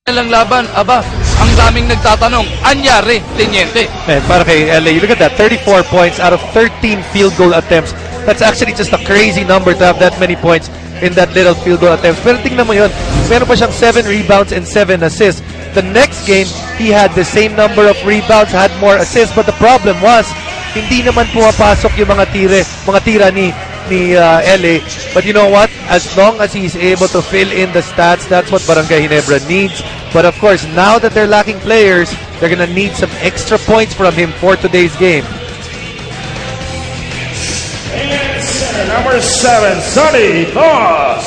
Lang laban, aba, ang daming nagtatanong, anyari, Teniente. Man, para kay LA, you look at that, 34 points out of 13 field goal attempts. That's actually just a crazy number to have that many points in that little field goal attempts. Pero tingnan mo yun, meron pa siyang 7 rebounds and 7 assists. The next game, he had the same number of rebounds, had more assists, but the problem was, hindi naman pumapasok yung mga tira ni LA. But you know what? As long as he's able to fill in the stats, that's what Barangay Ginebra needs. But of course, now that they're lacking players, they're gonna need some extra points from him for today's game. Number 7, Sonny Thomas.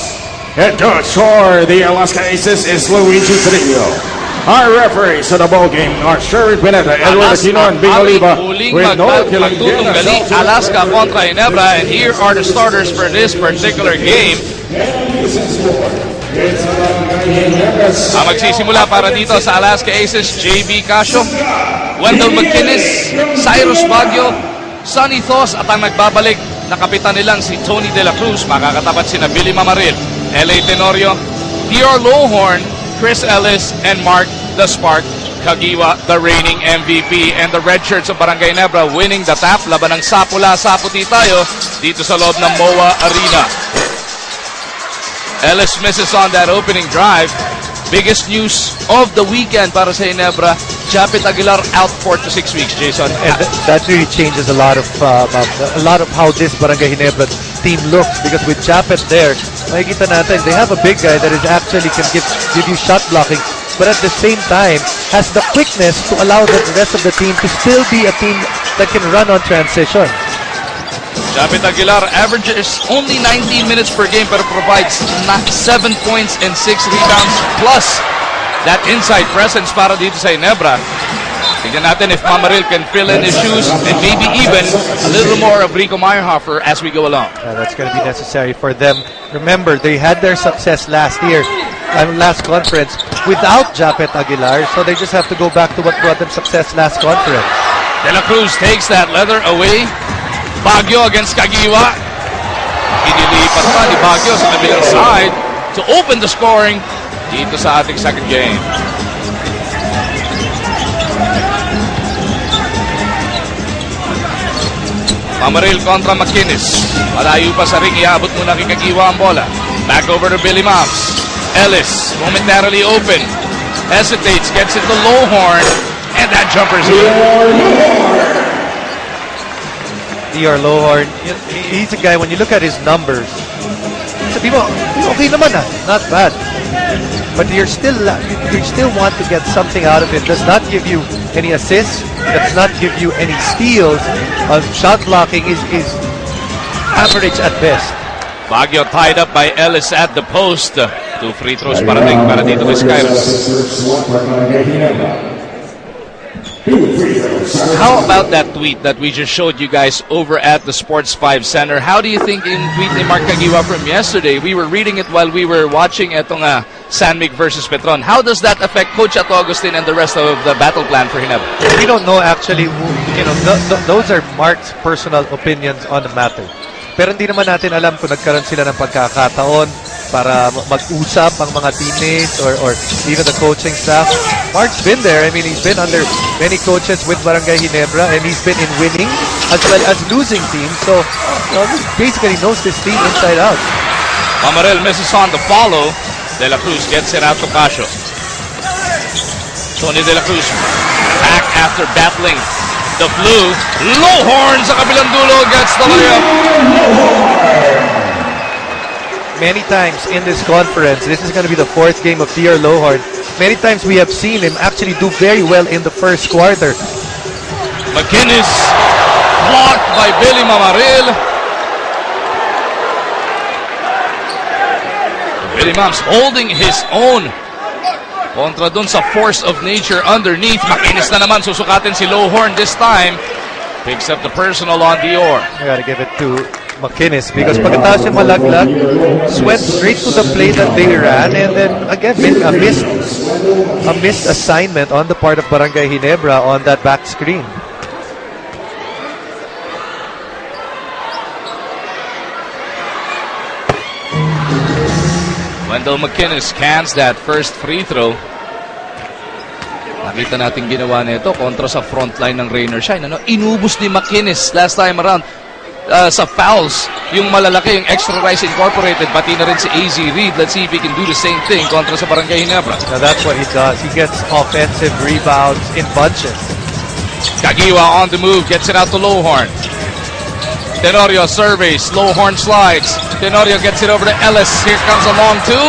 Head coach for the Alaska Aces is Luigi Trillo. Our referees to the ball game are Sherry Pineda, Edward Aquino, and Bing Oliva. With no killing Alaska kontra Ginebra, and here are the starters for this particular game. Ang magsisimula para dito sa Alaska Aces, JB Casio, Wendell McInnes, Cyrus Baguio, Sonny Thos, at ang nagbabalik na kapitan nilang si Tony De La Cruz. Makakatapat sina Billy Mamaril, LA Tenorio, Dior Lohorn, Chris Ellis, and Mark the Spark Kagiwa, the reigning MVP, and the red shirts of Barangay Ginebra winning the tap laban ng Sapula-Saputi tayo dito sa loob ng MOA Arena. Ellis misses on that opening drive. Biggest news of the weekend para sa Ginebra, Japet Aguilar out 4 to 6 weeks, Jason. And that really changes a lot of how this Barangay Ginebra team looks, because with Japet there, makikita natin, they have a big guy that is actually can give you shot blocking, but at the same time has the quickness to allow the rest of the team to still be a team that can run on transition. Japet Aguilar averages only 19 minutes per game pero provides 7 points and 6 rebounds plus that inside presence para dito sa Ginebra. Tignan natin if Mamaril can fill in his shoes and maybe even a little more of Rico Meyerhofer as we go along. That's going to be necessary for them. Remember, they had their success last year, last conference, without Japet Aguilar, so they just have to go back to what brought them success last conference. De La Cruz takes that leather away. Baguio against Kagiwa. Inilipat pa ni Baguio sa kabilang side to open the scoring dito sa ating second game. Mamaril kontra McInnes. Malayo pa sa ring, iabot muna kay Kagiwa ang bola. Back over to Billy Moms. Ellis, momentarily open. Hesitates, gets it to Lohorn, and that jumper's in. Dior Lohorn, he's a guy, when you look at his numbers, sabi mo, okay naman not bad. But you still want to get something out of it. Does not give you any assists, does not give you any steals. Shot blocking is average at best. Baguio tied up by Ellis at the post. 2 free throws para dito kay Skyros. How about that tweet that we just showed you guys over at the Sports 5 Center? How do you think in tweet ni Mark Kagiwa from yesterday? We were reading it while we were watching etong San Mig versus Petron. How does that affect Coach Ato Agustin and the rest of the battle plan for Ginebra? We don't know actually. Those are Mark's personal opinions on the matter. Pero hindi naman natin alam kung nagkaroon sila ng pagkakataon para mag-usap ang mga teammates or even the coaching staff. Mark's been there. I mean, he's been under many coaches with Barangay Ginebra, and he's been in winning as well as losing teams. So, he basically knows this team inside out. Mamaril misses on the follow. De La Cruz gets it out to Casio. Tony De La Cruz back after battling the flu. Lohorn sa kabilang dulo gets the layup. Many times in this conference, this is going to be the 4th game of Dior Lohorn. Many times we have seen him actually do very well in the first quarter. McInnes blocked by Billy Mamaril. Billy Mams holding his own kontra dun sa force of nature underneath. McInnes na naman, susukatin si Lohorn this time. Picks up the personal on Dior. I gotta give it to McInnes because pagkatapos yung malaglag, went straight to the play that they ran, and then again a missed assignment on the part of Barangay Ginebra on that back screen. Wendell McInnes cans that first free throw. Nakita natin ginawa nito kontra sa frontline ng Rain or Shine. Ano? Inubos ni McInnes last time around sa fouls. Yung malalaki, yung Extra Rice Incorporated, pati na rin si AZ Reed. Let's see if he can do the same thing kontra sa Barangay Ginebra. Now that's what he does. He gets offensive rebounds in bunches. Kagiwa on the move, gets it out to Lowhorn. Tenorio surveys, Lowhorn slides. Tenorio gets it over to Ellis. Here comes a long two.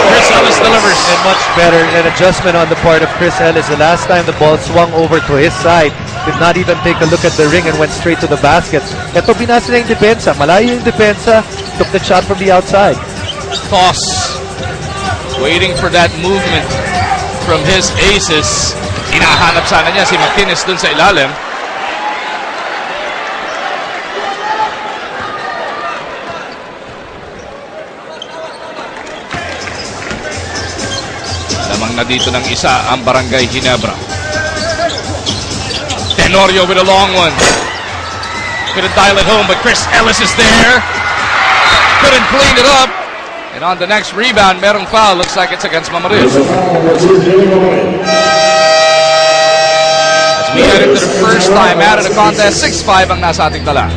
Chris Ellis delivers. And much better, an adjustment on the part of Chris Ellis. The last time the ball swung over to his side, did not even take a look at the ring and went straight to the basket. Ito binasa na yung depensa. Malayo yung depensa. Took the shot from the outside. Toss. Waiting for that movement from his aces. Hinahanap sana niya si McInnes dun sa ilalim. Lamang na dito ng isa ang Barangay Ginebra. Tenorio with a long one. Couldn't dial it home, but Chris Ellis is there. Couldn't clean it up. And on the next rebound, merong foul. Looks like it's against Mamaril. As we head into the first time out of the contest, 6-5 ang nasa ating tala.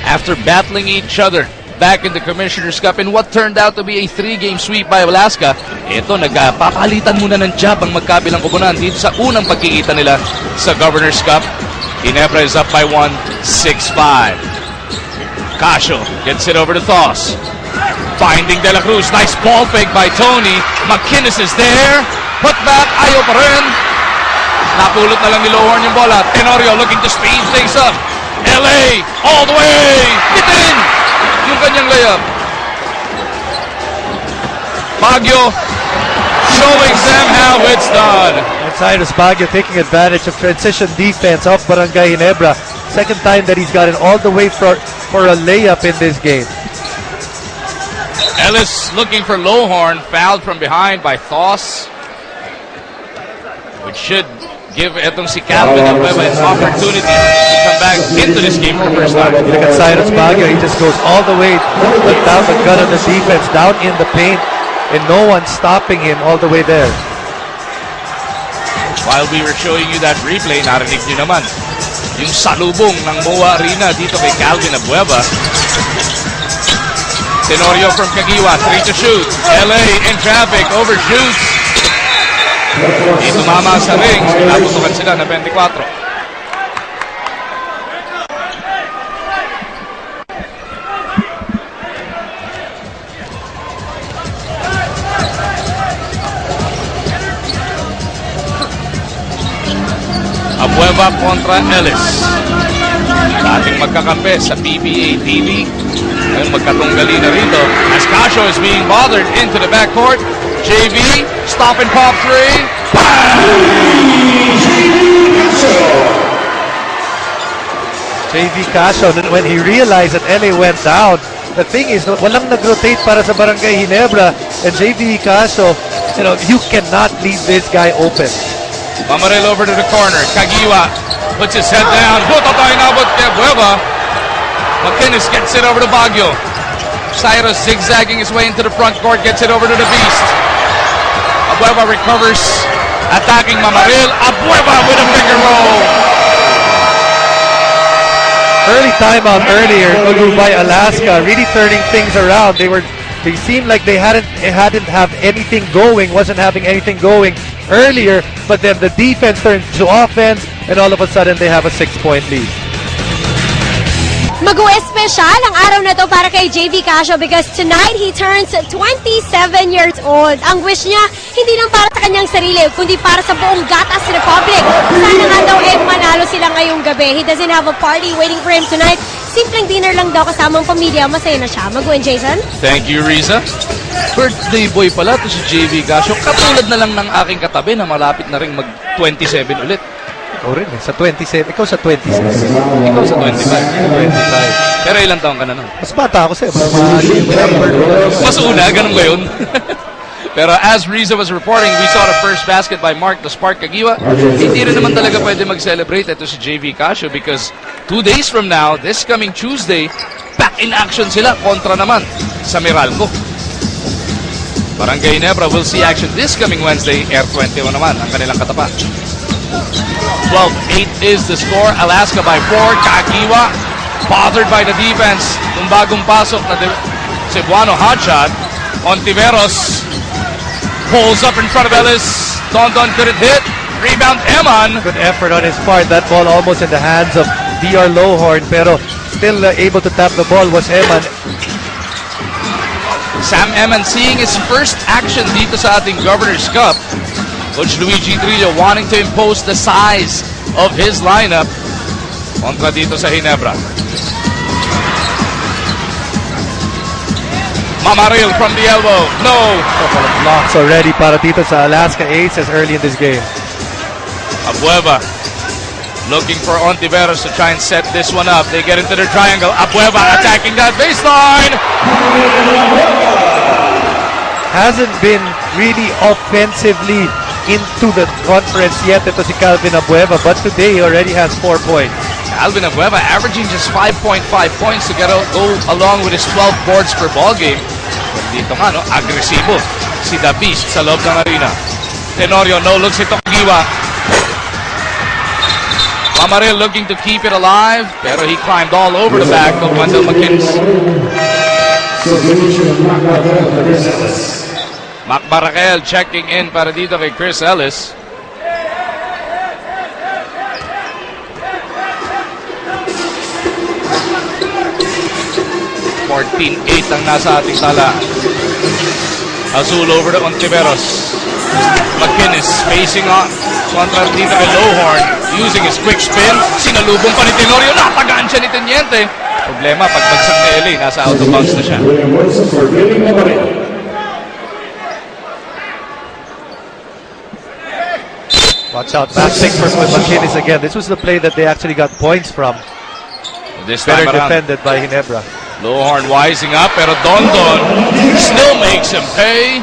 After battling each other back in the Commissioner's Cup in what turned out to be a 3-game sweep by Alaska, ito, nagpapalitan muna ng job ang magkabilang kubunan dito sa unang pagkikita nila sa Governor's Cup. Ginebra is up by 1, 6-5. Casio gets it over to Thos. Finding De La Cruz. Nice ball fake by Tony. McInnes is there. Put back. Ayaw pa rin. Napulot na lang ni Lowhorn yung bola. Tenorio looking to speed things up. LA all the way. Bitin yung kanyang layup. Baguio showing them how it's done. Inside is Baguio taking advantage of transition defense of Barangay Ginebra. Second time that he's gotten all the way for a layup in this game. Ellis looking for Lowhorn, fouled from behind by Thos, which should give etong si Calvin an opportunity to come back into this game for the first time. You look at Cyrus Baguio, he just goes all the way down the gun of the defense, down in the paint, and no one stopping him all the way there. While we were showing you that replay, narinig nyo naman yung salubong ng MOA Arena dito kay Calvin Abueva. Tenorio from Kagiwa, 3 to shoot. LA in traffic, overshoots. Di tumama sa ring, naputukan sila na 24. Abueva kontra Ellis. Dating magkakampi sa PBA D-League. Ngayon magkatunggali na rito. As Casio is being bothered into the backcourt. JV, stop and pop three. JV Casio, when he realized that LA went down, the thing is, walang nag-rotate para sa Barangay Ginebra. And JV Casio, you cannot leave this guy open. Mamaril over to the corner. Kagiwa puts his head down. Buto tayo nabot kay Abueva. McInnes gets it over to Baguio. Cyrus zigzagging his way into the front court. Gets it over to the Beast. Abueva recovers. Attacking Mamaril. Abueva with a finger roll. Early timeout earlier by Alaska, really turning things around. They seemed like they hadn't have anything going, wasn't having anything going earlier, but then the defense turned to offense, and all of a sudden they have a 6-point lead. Mag-o-espesyal ang araw na to para kay JV Casio because tonight he turns 27 years old. Ang wish niya, hindi lang para sa kanyang sarili, kundi para sa buong Gatas Republic. Sana nga daw manalo sila ngayong gabi. He doesn't have a party waiting for him tonight. Simpleng dinner lang daw kasamang pamilya. Masaya na siya. Mag-win, Jason? Thank you, Riza. Birthday boy pala to si JV Casio. Katulad na lang ng aking katabi na malapit na rin mag-27 ulit. Ikaw rin sa 27. Ikaw sa 26. Ikaw sa 25. Pero ilang taon ka na nun? Mas bata ako sa'yo. Mas una, ganun ba yun? Pero as Riza was reporting, we saw the first basket by Mark the Spark Kagiwa. Hindi rin naman talaga pwede mag-celebrate ito si JV Casio because 2 days from now, this coming Tuesday, back in action sila kontra naman sa Meralco. Barangay Ginebra will see action this coming Wednesday. Air 21 naman ang kanilang katapat. 12-8 is the score. Alaska by 4. Kagiwa bothered by the defense. Nung bagong pasok na Cebuano hotshot. Ontiveros pulls up in front of Ellis. Don couldn't hit. Rebound Eman. Good effort on his part. That ball almost in the hands of DR Lowhorn, pero still able to tap the ball was Eman. Sam Eman seeing his first action dito sa ating Governor's Cup. Coach Luigi Trillo wanting to impose the size of his lineup kontra dito sa Ginebra. Mamaril from the elbow. No! Couple of blocks already para dito sa Alaska Aces early in this game. Abueva looking for Ontiveros to try and set this one up. They get into the triangle. Abueva attacking that baseline. Hasn't been really offensively into the conference yet ito si Calvin Abueva, but today he already has 4 points. Calvin Abueva averaging just 5.5 points to go along with his 12 boards per ball game. Dito nga, no, agresibo si The Beast sa loob ng arena. Tenorio, no looks ito Kagiwa. Mamaril looking to keep it alive, pero he climbed all over the back of Wendell McKinnis. Mac Barakel checking in para dito kay Chris Ellis. (14-8) ang nasa ating tala. Azul over to Ontiveros. McKinnis facing on kontra dito kay Lowhorn, using his quick spin. Sinalubong pa ni Tenorio. Natagaan siya ni Teniente. Problema, pagbagsak ni LA, nasa out of bounds na siya. Watch out, back pick for McKinnis again. This was the play that they actually got points from. This Better time around, defended by Ginebra. Lowhorn wising up, pero Don still makes him pay.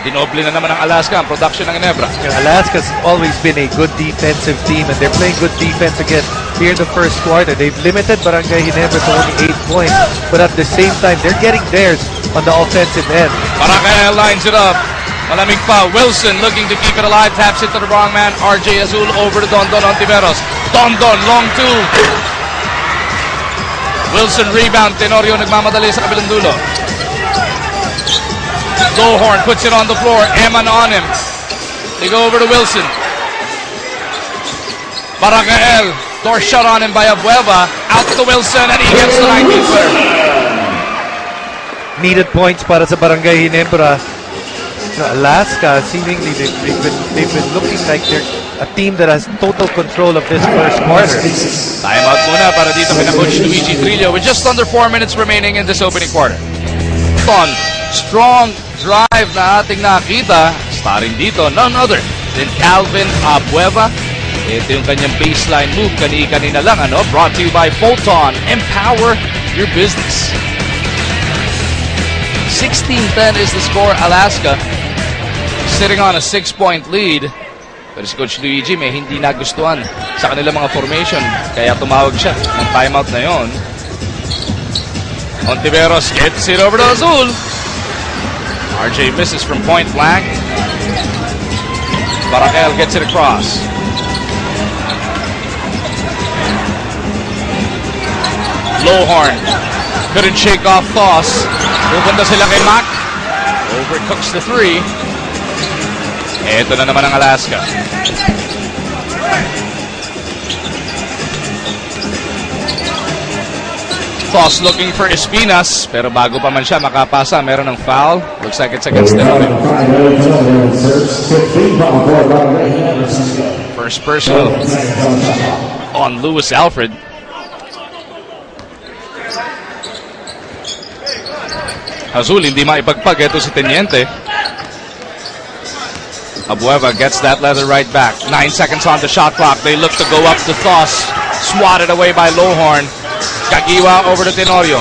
Dinoble na naman ng Alaska ang production ng Ginebra. Alaska's always been a good defensive team, and they're playing good defense again here in the first quarter. They've limited Barangay Ginebra to only 8 points, but at the same time, they're getting theirs on the offensive end. Barangay lines it up. Malamig pa. Wilson looking to keep it alive. Taps it to the wrong man. RJ Azul over to Don Ontiveros. Don, long two. Wilson rebound. Tenorio nagmamadali sa kabilang dulo. Lowhorn puts it on the floor. Eman on him. They go over to Wilson. Barakael. Door shot on him by Abueva. Out to Wilson and he gets the 19th player. Needed points para sa Barangay Ginebra. Alaska, seemingly they've been looking like they're a team that has total control of this first quarter. Timeout muna para dito kay Coach Luigi Trillo with just under 4 minutes remaining in this opening quarter. Strong drive na ating nakita. Starring dito, none other than Calvin Abueva. Ito yung kanyang baseline move. Kanina lang, ano? Brought to you by Photon. Empower your business. 16-10 is the score. Alaska sitting on a 6-point lead. Pero si Coach Luigi may hindi nagustuhan sa kanilang mga formation. Kaya tumawag siya ng timeout na yon. Ontiveros gets it over to Azul. RJ misses from point blank. Barakel gets it across. Lowhorn couldn't shake off toss. Pupunta sila kay Mac. Overcooks the 3. Ito na naman ang Alaska. Toss looking for Espinas, pero bago pa man siya makapasa, meron ng foul. Looks like it's against Tenorio. First personal on Lewis Alfred. Azul hindi maipagpag. Ito si Teniente. Abueva gets that leather right back. 9 seconds on the shot clock. They look to go up to Toss. Swatted away by Lowhorn. Kagiwa over to Tenorio.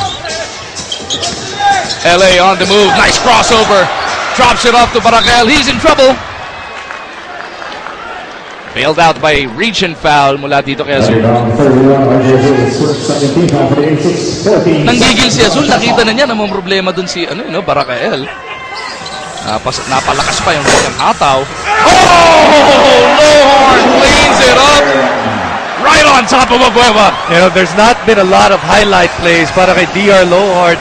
LA on the move. Nice crossover. Drops it off to Barakel. He's in trouble. Bailed out by a reach and foul mula dito kay Azul. Nanggigil si Azul. Nakita na niya na may problema dun si Barakel. Napalakas pa yung kanyang hataw. Oh! Low horn cleans it up. Right on top of Abueva. You know, there's not been a lot of highlight plays para kay DR Lowhard.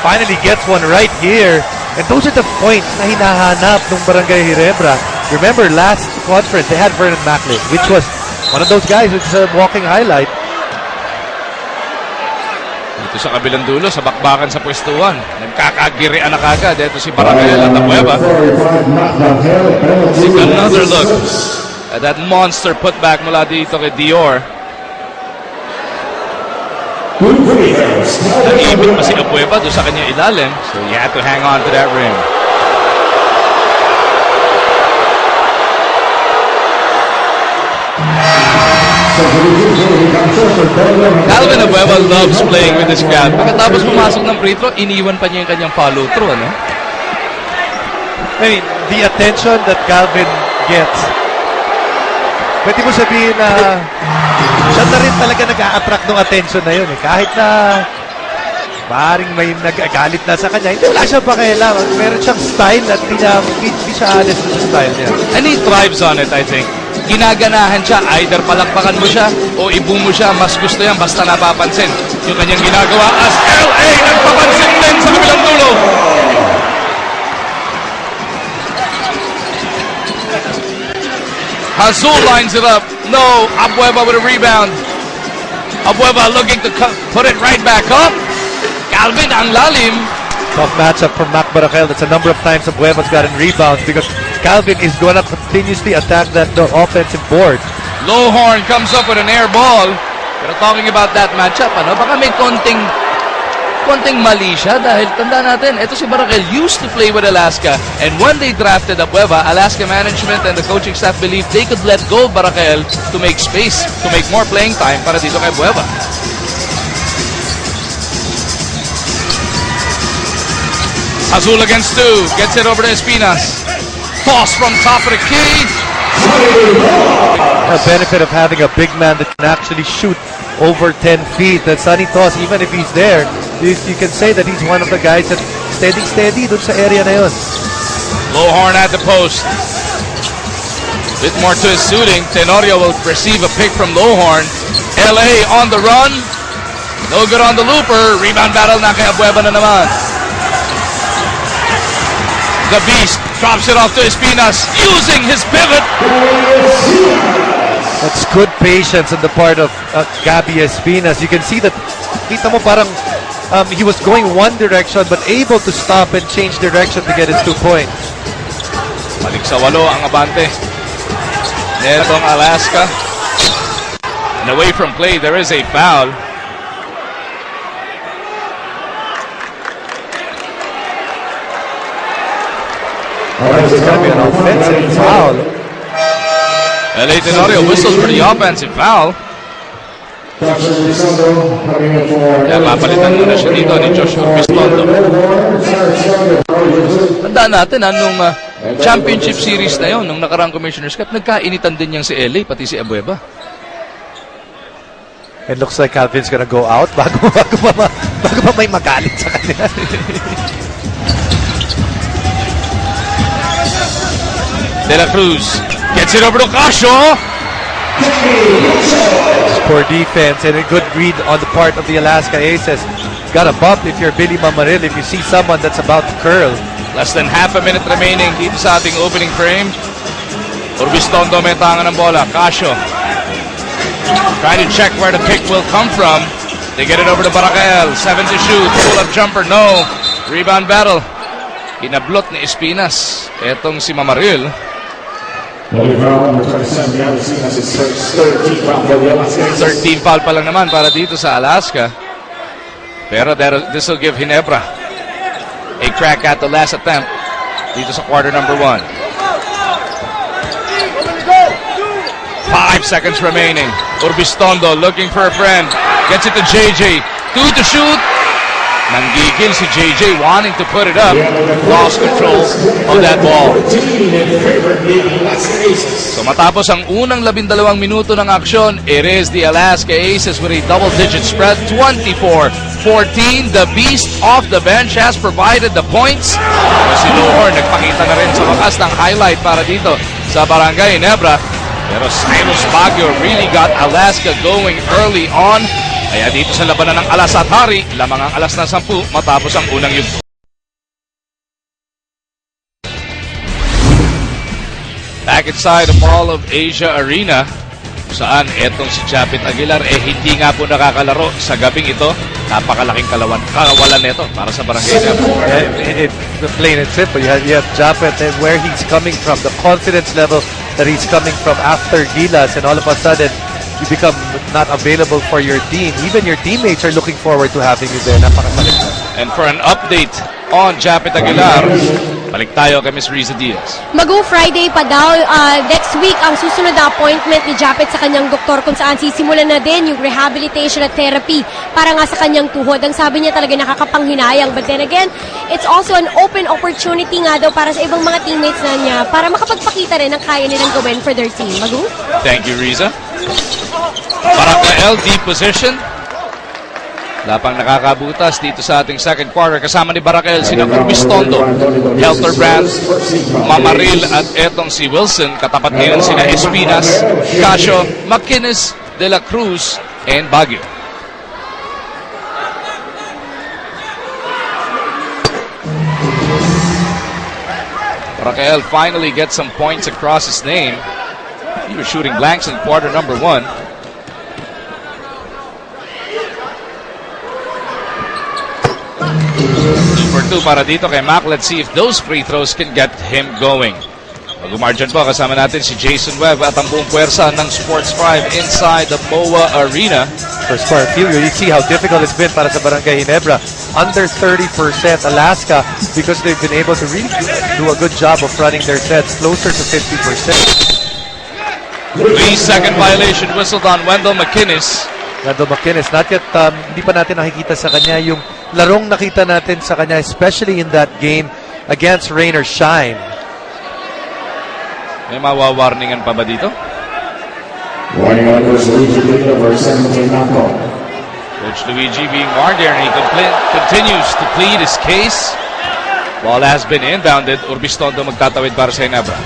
Finally gets one right here. And those are the points na hinahanap ng Barangay Ginebra. Remember, last conference, they had Vernon Macklin, which was one of those guys which is a walking highlight. Dito sa kabilang dulo, sa bakbakan sa pwestuhan. Nagkakagirian na kagad. Ito si Barangay at Abueva. Take another look at that monster putback mula dito kay Dior. Nag-ibig pa si Abueva doon sa kanyang ilalim. So you had to hang on to that ring. Calvin Abueva loves playing with this crowd. Pagkatapos pumasok ng free throw, iniwan pa niya yung kanyang follow through, ano? I mean, the attention that Calvin gets, pwede mo sabihin na siya na rin talaga nag-a-attract ng attention na yun. Eh. Kahit na maaaring may nag-agalit na sa kanya, hindi wala siya pakialam. Meron siyang style at hindi siya alis sa style niya. And he thrives on it, I think. Ginaganahan siya, either palakpakan mo siya o ibu mo siya, mas gusto yan basta napapansin. Yung kanyang ginagawa as LA nagpapansin din sa kabilang dulo. Hazul lines it up. No, Abueva with a rebound. Abueva looking to put it right back up. Calvin ang lalim. Tough matchup from Mac Barakel. That's a number of times Abueva's gotten rebounds because Calvin is going to continuously attack the offensive board. Lowhorn comes up with an air ball. Pero talking about that matchup, ano? Baka may konting mali siya dahil tanda natin, ito si Barakel used to play with Alaska, and when they drafted Abueva, Alaska management and the coaching staff believed they could let go of Barakel to make space, to make more playing time para dito kay Abueva. Azul against two, gets it over to Espinas. Toss from top of the key. A benefit of having a big man that can actually shoot over 10 feet. That Sonny Toss, even if he's there, you can say that he's one of the guys that steady dun sa area na yun. Lowhorn at the post. Bit more to his shooting. Tenorio will receive a pick from Lowhorn. LA on the run. No good on the looper. Rebound battle na kay Abueva na naman. The Beast drops it off to Espinas, using his pivot. That's good patience on the part of Gabby Espinas. You can see that, kita mo parang he was going one direction but able to stop and change direction to get his 2 points. Balik sa 8 ang abante. Netong Alaska. And away from play, there is a foul. It's going to be an offensive foul. LA Tenorio whistles for the offensive foul. Kaya mapalitan muna siya dito ni Joshua Pistondo. Tandaan natin, nung championship series na yon, nung nakarang Commissioner's Cup, nagkainitan din niyang si LA, pati si Abueva. It looks like Calvin's gonna go out bago pa may magalit sa kanya. De La Cruz gets it over to Casio. Poor defense and a good read on the part of the Alaska Aces. Got a bump if you're Billy Mamaril if you see someone that's about to curl. Less than half a minute remaining dito sa ating opening frame. Urbistondo may tangan ng bola. Casio trying to check where the pick will come from. They get it over to Barakel. 7 to shoot. Pull-up jumper. No. Rebound battle. Inablot ni Espinas. Etong si Mamaril. 13 foul pa lang naman para dito sa Alaska. Pero this will give Ginebra a crack at the last attempt dito sa quarter number 1. 5 seconds remaining. Urbistondo looking for a friend. Gets it to JJ. 2 to shoot. Nanggigil si JJ wanting to put it up. Lost control of that ball. So matapos ang unang 12 minuto ng aksyon, it is the Alaska Aces with a double-digit spread, 24-14. The beast off the bench has provided the points. Pero si Luhor nagpakita na rin sa wakas ng highlight para dito sa Barangay Ginebra. Pero Cyrus Baguio really got Alaska going early on. Kaya dito sa labanan ng alas at hari, lamang ang alas na 10 matapos ang unang yugto. Back inside the Mall of Asia Arena, saan etong si Japet Aguilar hindi nga po nakakalaro sa gabing ito. Napakalaking kawalan nito para sa Barangay Ginebra. It's plain and simple. You have Japet and where he's coming from, the confidence level that he's coming from after Gilas, and all of a sudden, you become not available for your team. Even your teammates are looking forward to having you there. Napakasakit. And for an update on Japet Aguilar, balik tayo kay Ms. Riza Diaz. Mag-Friday pa daw. Next week, ang susunod na appointment ni Japet sa kanyang doktor kung saan sisimulan na din yung rehabilitation at therapy para nga sa kanyang tuhod. Ang sabi niya talaga nakakapanghinayang. But then again, it's also an open opportunity nga daw para sa ibang mga teammates na niya para makapagpakita rin ang kaya nilang gawin for their team. Magu? Thank you, Riza. Barangay LD position. Lapang nakakabutas dito sa ating second quarter. Kasama ni Barangay sina Urbistondo, Helterbrand, Mamaril at etong si Wilson. Katapat ngayon sina Espinas, Casio, McInnes, De La Cruz, and Baguio. Barangay finally gets some points across his name. He was shooting blanks in quarter number 1. For 2 para dito kay Mac. Let's see if those free throws can get him going. Mag-umargin po, kasama natin si Jason Webb at ang buong puwersa ng Sports 5 inside the MOA Arena. First part, you see how difficult it's been para sa Barangay Ginebra. Under 30% Alaska because they've been able to really do a good job of running their sets closer to 50%. 3-second violation whistled on Wendell McInnes. Wendell McInnes, not yet, hindi pa natin nakikita sa kanya yung larong nakita natin sa kanya, especially in that game against Rain or Shine. May mawawarningan pa ba dito? Coach Luigi being warned there, and he continues to plead his case. Ball has been inbounded. Urbistondo magtatawid para sa Ginebra.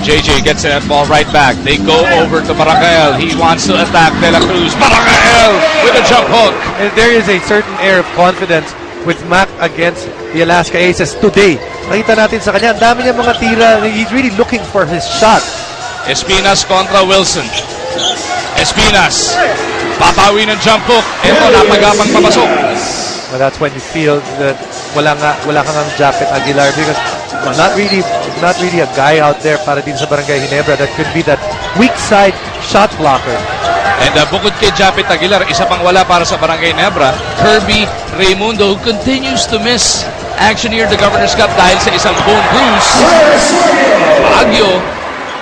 JJ gets that ball right back. They go over to Barangay. He wants to attack De La Cruz. Barangay with a jump hook. And there is a certain air of confidence with Mac against the Alaska Aces today. Nakita natin sa kanya, ang dami niya mga tira. He's really looking for his shot. Espinas kontra Wilson. Espinas. Papawi ng jump hook. Ito, napagapang papasok. Well, that's when you feel that wala kang ang Japet Aguilar because not really a guy out there para din sa Barangay Ginebra that could be that weak side shot blocker. And bukod kay Japet Aguilar, isa pang wala para sa Barangay Ginebra, Kirby Raimundo, who continues to miss action here at the Governor's Cup dahil sa isang bone bruise. Baguio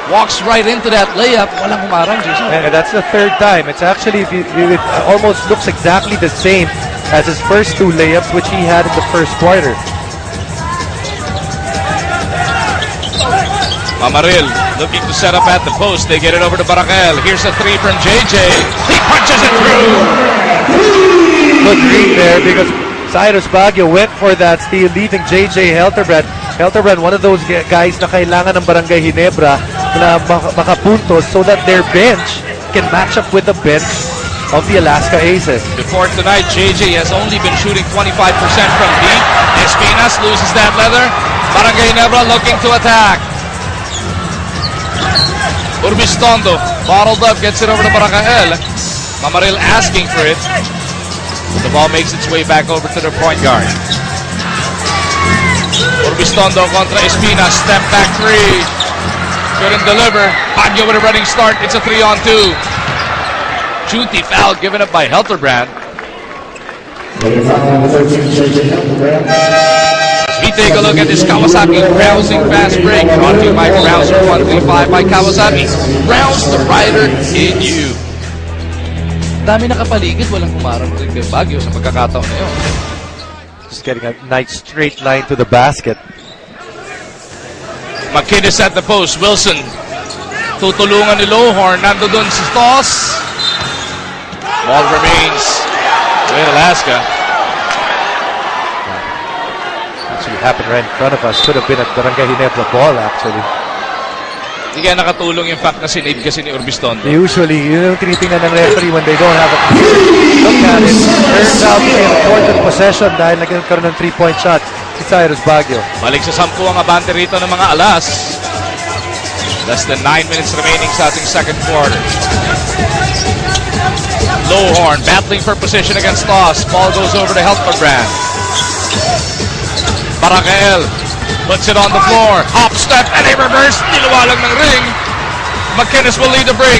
walks right into that layup. Walang humarang, Jason. And that's the third time. It's actually, it almost looks exactly the same as his first 2 layups, which he had in the first quarter. Mamaril looking to set up at the post. They get it over to Barangay. Here's a 3 from JJ. He punches it through. Good read there because Cyrus Baguio went for that steal, leaving JJ Helterbrand. Helterbrand, one of those guys na kailangan ng Barangay Ginebra na makapuntos so that their bench can match up with the bench of the Alaska Aces. Before tonight, JJ has only been shooting 25% from deep. Espinas loses that leather. Barangay Ginebra looking to attack. Urbistondo, bottled up, gets it over to Barangay. Mamaril asking for it. The ball makes its way back over to their point guard. Urbistondo contra Espinas, step back 3. Couldn't deliver. Baguio with a running start. It's a 3-on-2. Shooty foul given up by Helterbrand. As we take a look at this Kawasaki rousing fast break, brought to you by Rouser 135 by Kawasaki. Rouse the rider in you. Dami nakapaligid, walang humarang rin kay Baguio sa pagkakataon na yun. Just getting a nice straight line to the basket. McKinnis at the post. Wilson. Tutulungan ni Lowhorn. Nando doon si Toss. Ball remains with Alaska. Actually happened right in front of us. Could have been a Barangay Ginebra ball actually. Hindi kaya nakatulong yung fact na sinave kasi ni Urbiston. Usually, yun yung tinitingnan ng referee when they don't have a look at it. Turns out to be an important possession dahil nagkaroon ng 3-point shot si Cyrus Baguio. Balik sa 10 ang abante rito ng mga Alas. Less than 9 minutes remaining sa ating second quarter. Lowhorn battling for position against Toss. Ball goes over to Helferbrand. Barakael puts it on the floor. Hop step and a reverse. Nilawalag ng ring. McKinnis will lead the break.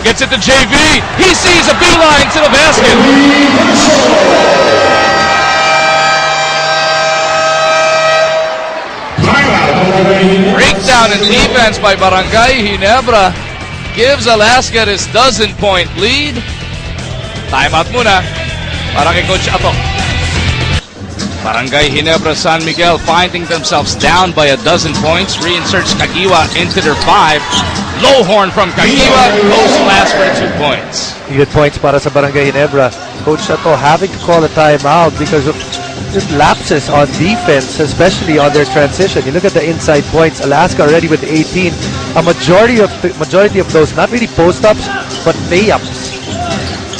Gets it to JV. He sees a beeline to the basket. Breakdown in defense by Barangay Ginebra gives Alaska his dozen-point lead. Timeout muna para kay Coach Ato. Barangay Ginebra San Miguel finding themselves down by a dozen points. Reinserts Kagiwa into their 5. Lowhorn from Kagiwa goes last for 2 points. Needed points para sa Barangay Ginebra. Coach Sato having to call a timeout because of just lapses on defense, especially on their transition. You look at the inside points. Alaska already with 18. A majority of those, not really post-ups, but layups.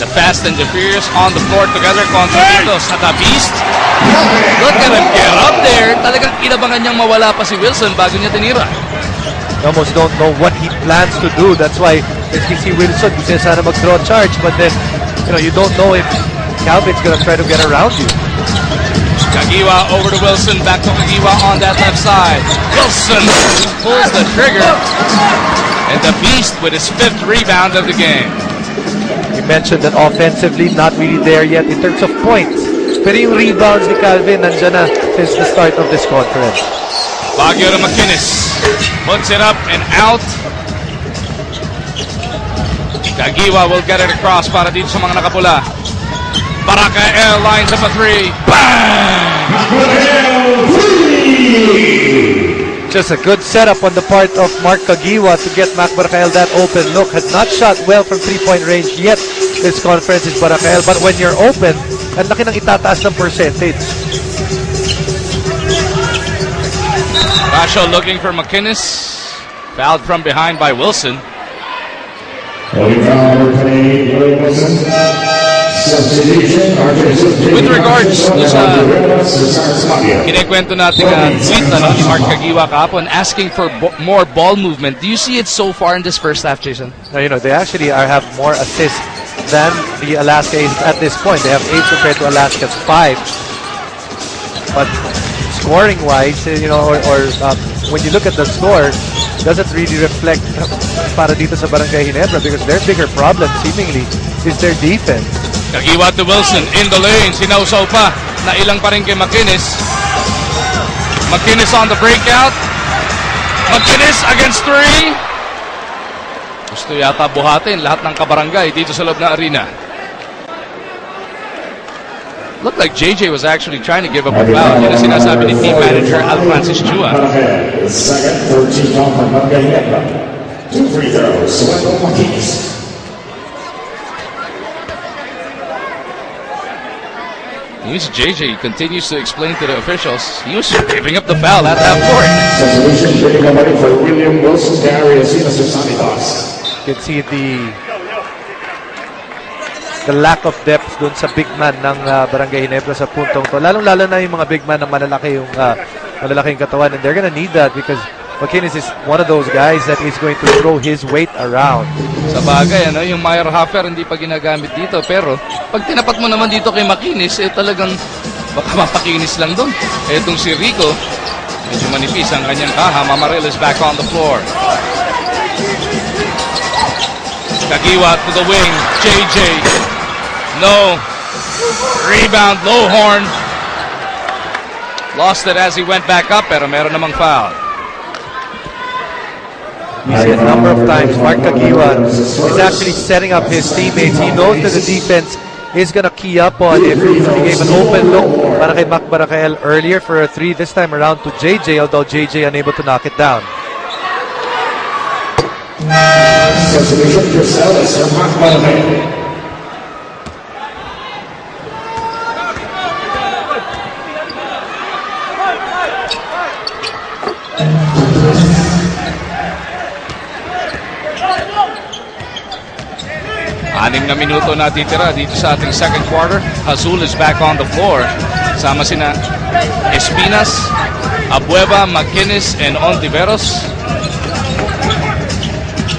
The Fast and the Furious on the floor together contra dito sa The Beast. Look at him get up there. Talagang inabangan niyang mawala pa si Wilson bago niya tinira. You almost don't know what he plans to do. That's why if you see Wilson, he says sana mag-draw charge, but then you don't know if Calvin's gonna try to get around you. Kagiwa over to Wilson. Back to Kagiwa on that left side. Wilson pulls the trigger. And The Beast with his 5th rebound of the game. You mentioned that offensively, not really there yet in terms of points. Pero yung rebounds ni Calvin, nandyan na since the start of this conference. Baguio to McKinnis. Puts it up and out. Kagiwa will get it across para dito sa mga nakapula. Barakael lines up a 3. Bang! Just a good setup on the part of Mark Kagiwa to get Mac Barakael that open look. Has not shot well from 3-point range yet this conference is Barakael. But when you're open, ang laki ng itataas ng percentage. Rasho looking for McKinnis. Fouled from behind by Wilson. With regards to sa kinikwento natin tweet ni Mark Kagiwa kahapon asking for more ball movement. Do you see it so far in this first half, Jason? Now, they actually have more assists than the Alaska Aces at this point. They have 8 compared to Alaska's 5. But scoring-wise, when you look at the score, doesn't really reflect para dito sa Barangay Ginebra because their bigger problem seemingly is their defense. Kagiwa to Wilson in the lane. Sinausaw pa. Nailang pa rin kay McKinnis. McKinnis on the breakout. McKinnis against 3. Gusto yata buhatin lahat ng kabarangay dito sa loob na arena. Looked like JJ was actually trying to give up a foul. Yan ang sinasabi ni team manager Al Francis Chua. Second, 13 off from Barangay Ginebra. 2 free throws. Wendell McKinnis. JJ continues to explain to the officials he was giving up the foul at half court. Substitution getting a money for William Wilson, Darius Sanitas. You can see the lack of depth dun sa big man ng Barangay Ginebra sa puntong to. Lalong-lalo na yung mga big man na malalaking katawan, and they're gonna need that because McKinnis is one of those guys that is going to throw his weight around. Sa bagay, yung Meyer Hoffer hindi pa ginagamit dito. Pero, pag tinapat mo naman dito kay McKinnis, talagang baka mapakinis lang doon. Itong si Rico, medyo manipis ang kanyang kaha. Mamaril is back on the floor. Kagiwa to the wing. JJ. No. Rebound, Lowhorn. Lost it as he went back up, pero meron namang foul. You see a number of times Mark Kagiwa is actually setting up his teammates. He knows that the defense is gonna key up on if he gave an open look para kay Mac Baracael earlier for a 3 this time around to JJ, although JJ unable to knock it down. Anim na minuto na titira dito sa ating second quarter. Azul is back on the floor. Sama sina Espinas, Abueva, McInnes, and Ontiveros.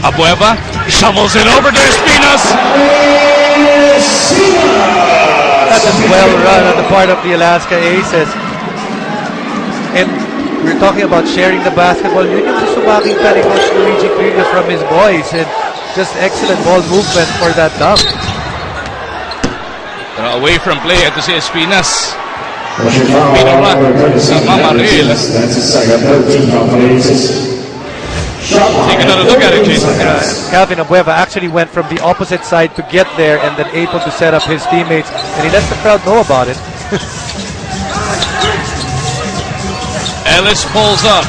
Abueva shovels it over to Espinas. That is well run on the part of the Alaska Aces. And we're talking about sharing the basketball. Yun yung susubaking pa ni Coach Luigi Cruz from his boys. And just excellent ball movement for that dunk. Away from play, ito si Espinas. Pinura si Mamaril. Take another look at it, Jason. Calvin Abueva actually went from the opposite side to get there and then able to set up his teammates. And he lets the crowd know about it. Ellis pulls up.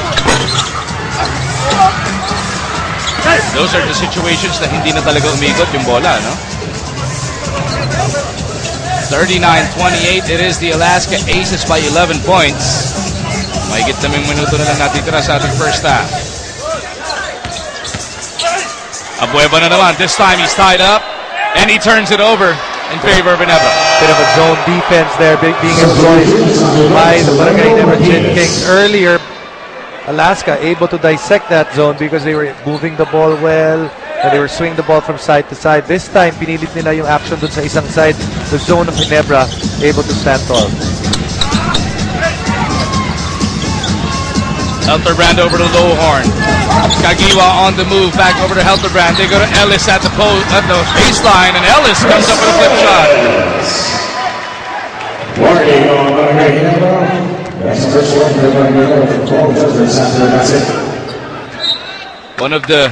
Those are the situations na hindi na talaga umikot yung bola, no? 39-28, it is the Alaska Aces by 11 points. Mahigit na may minuto na lang natitira sa ating first half. Abueva na naman, this time he's tied up, and he turns it over in favor of Ginebra. Bit of a zone defense there being employed by the Barangay Ginebra Chin Kings earlier. Alaska able to dissect that zone because they were moving the ball well and they were swinging the ball from side to side. This time, pinilit nila yung action dun sa isang side. The zone of Ginebra able to stand tall. Helterbrand over to Lowhorn. Kagiwa on the move, back over to Helterbrand. They go to Ellis at the baseline, and Ellis comes up with a flip shot. Warning on Barangay Ginebra. That's the first one for Ginebra for 12 judgments after that's it. One of the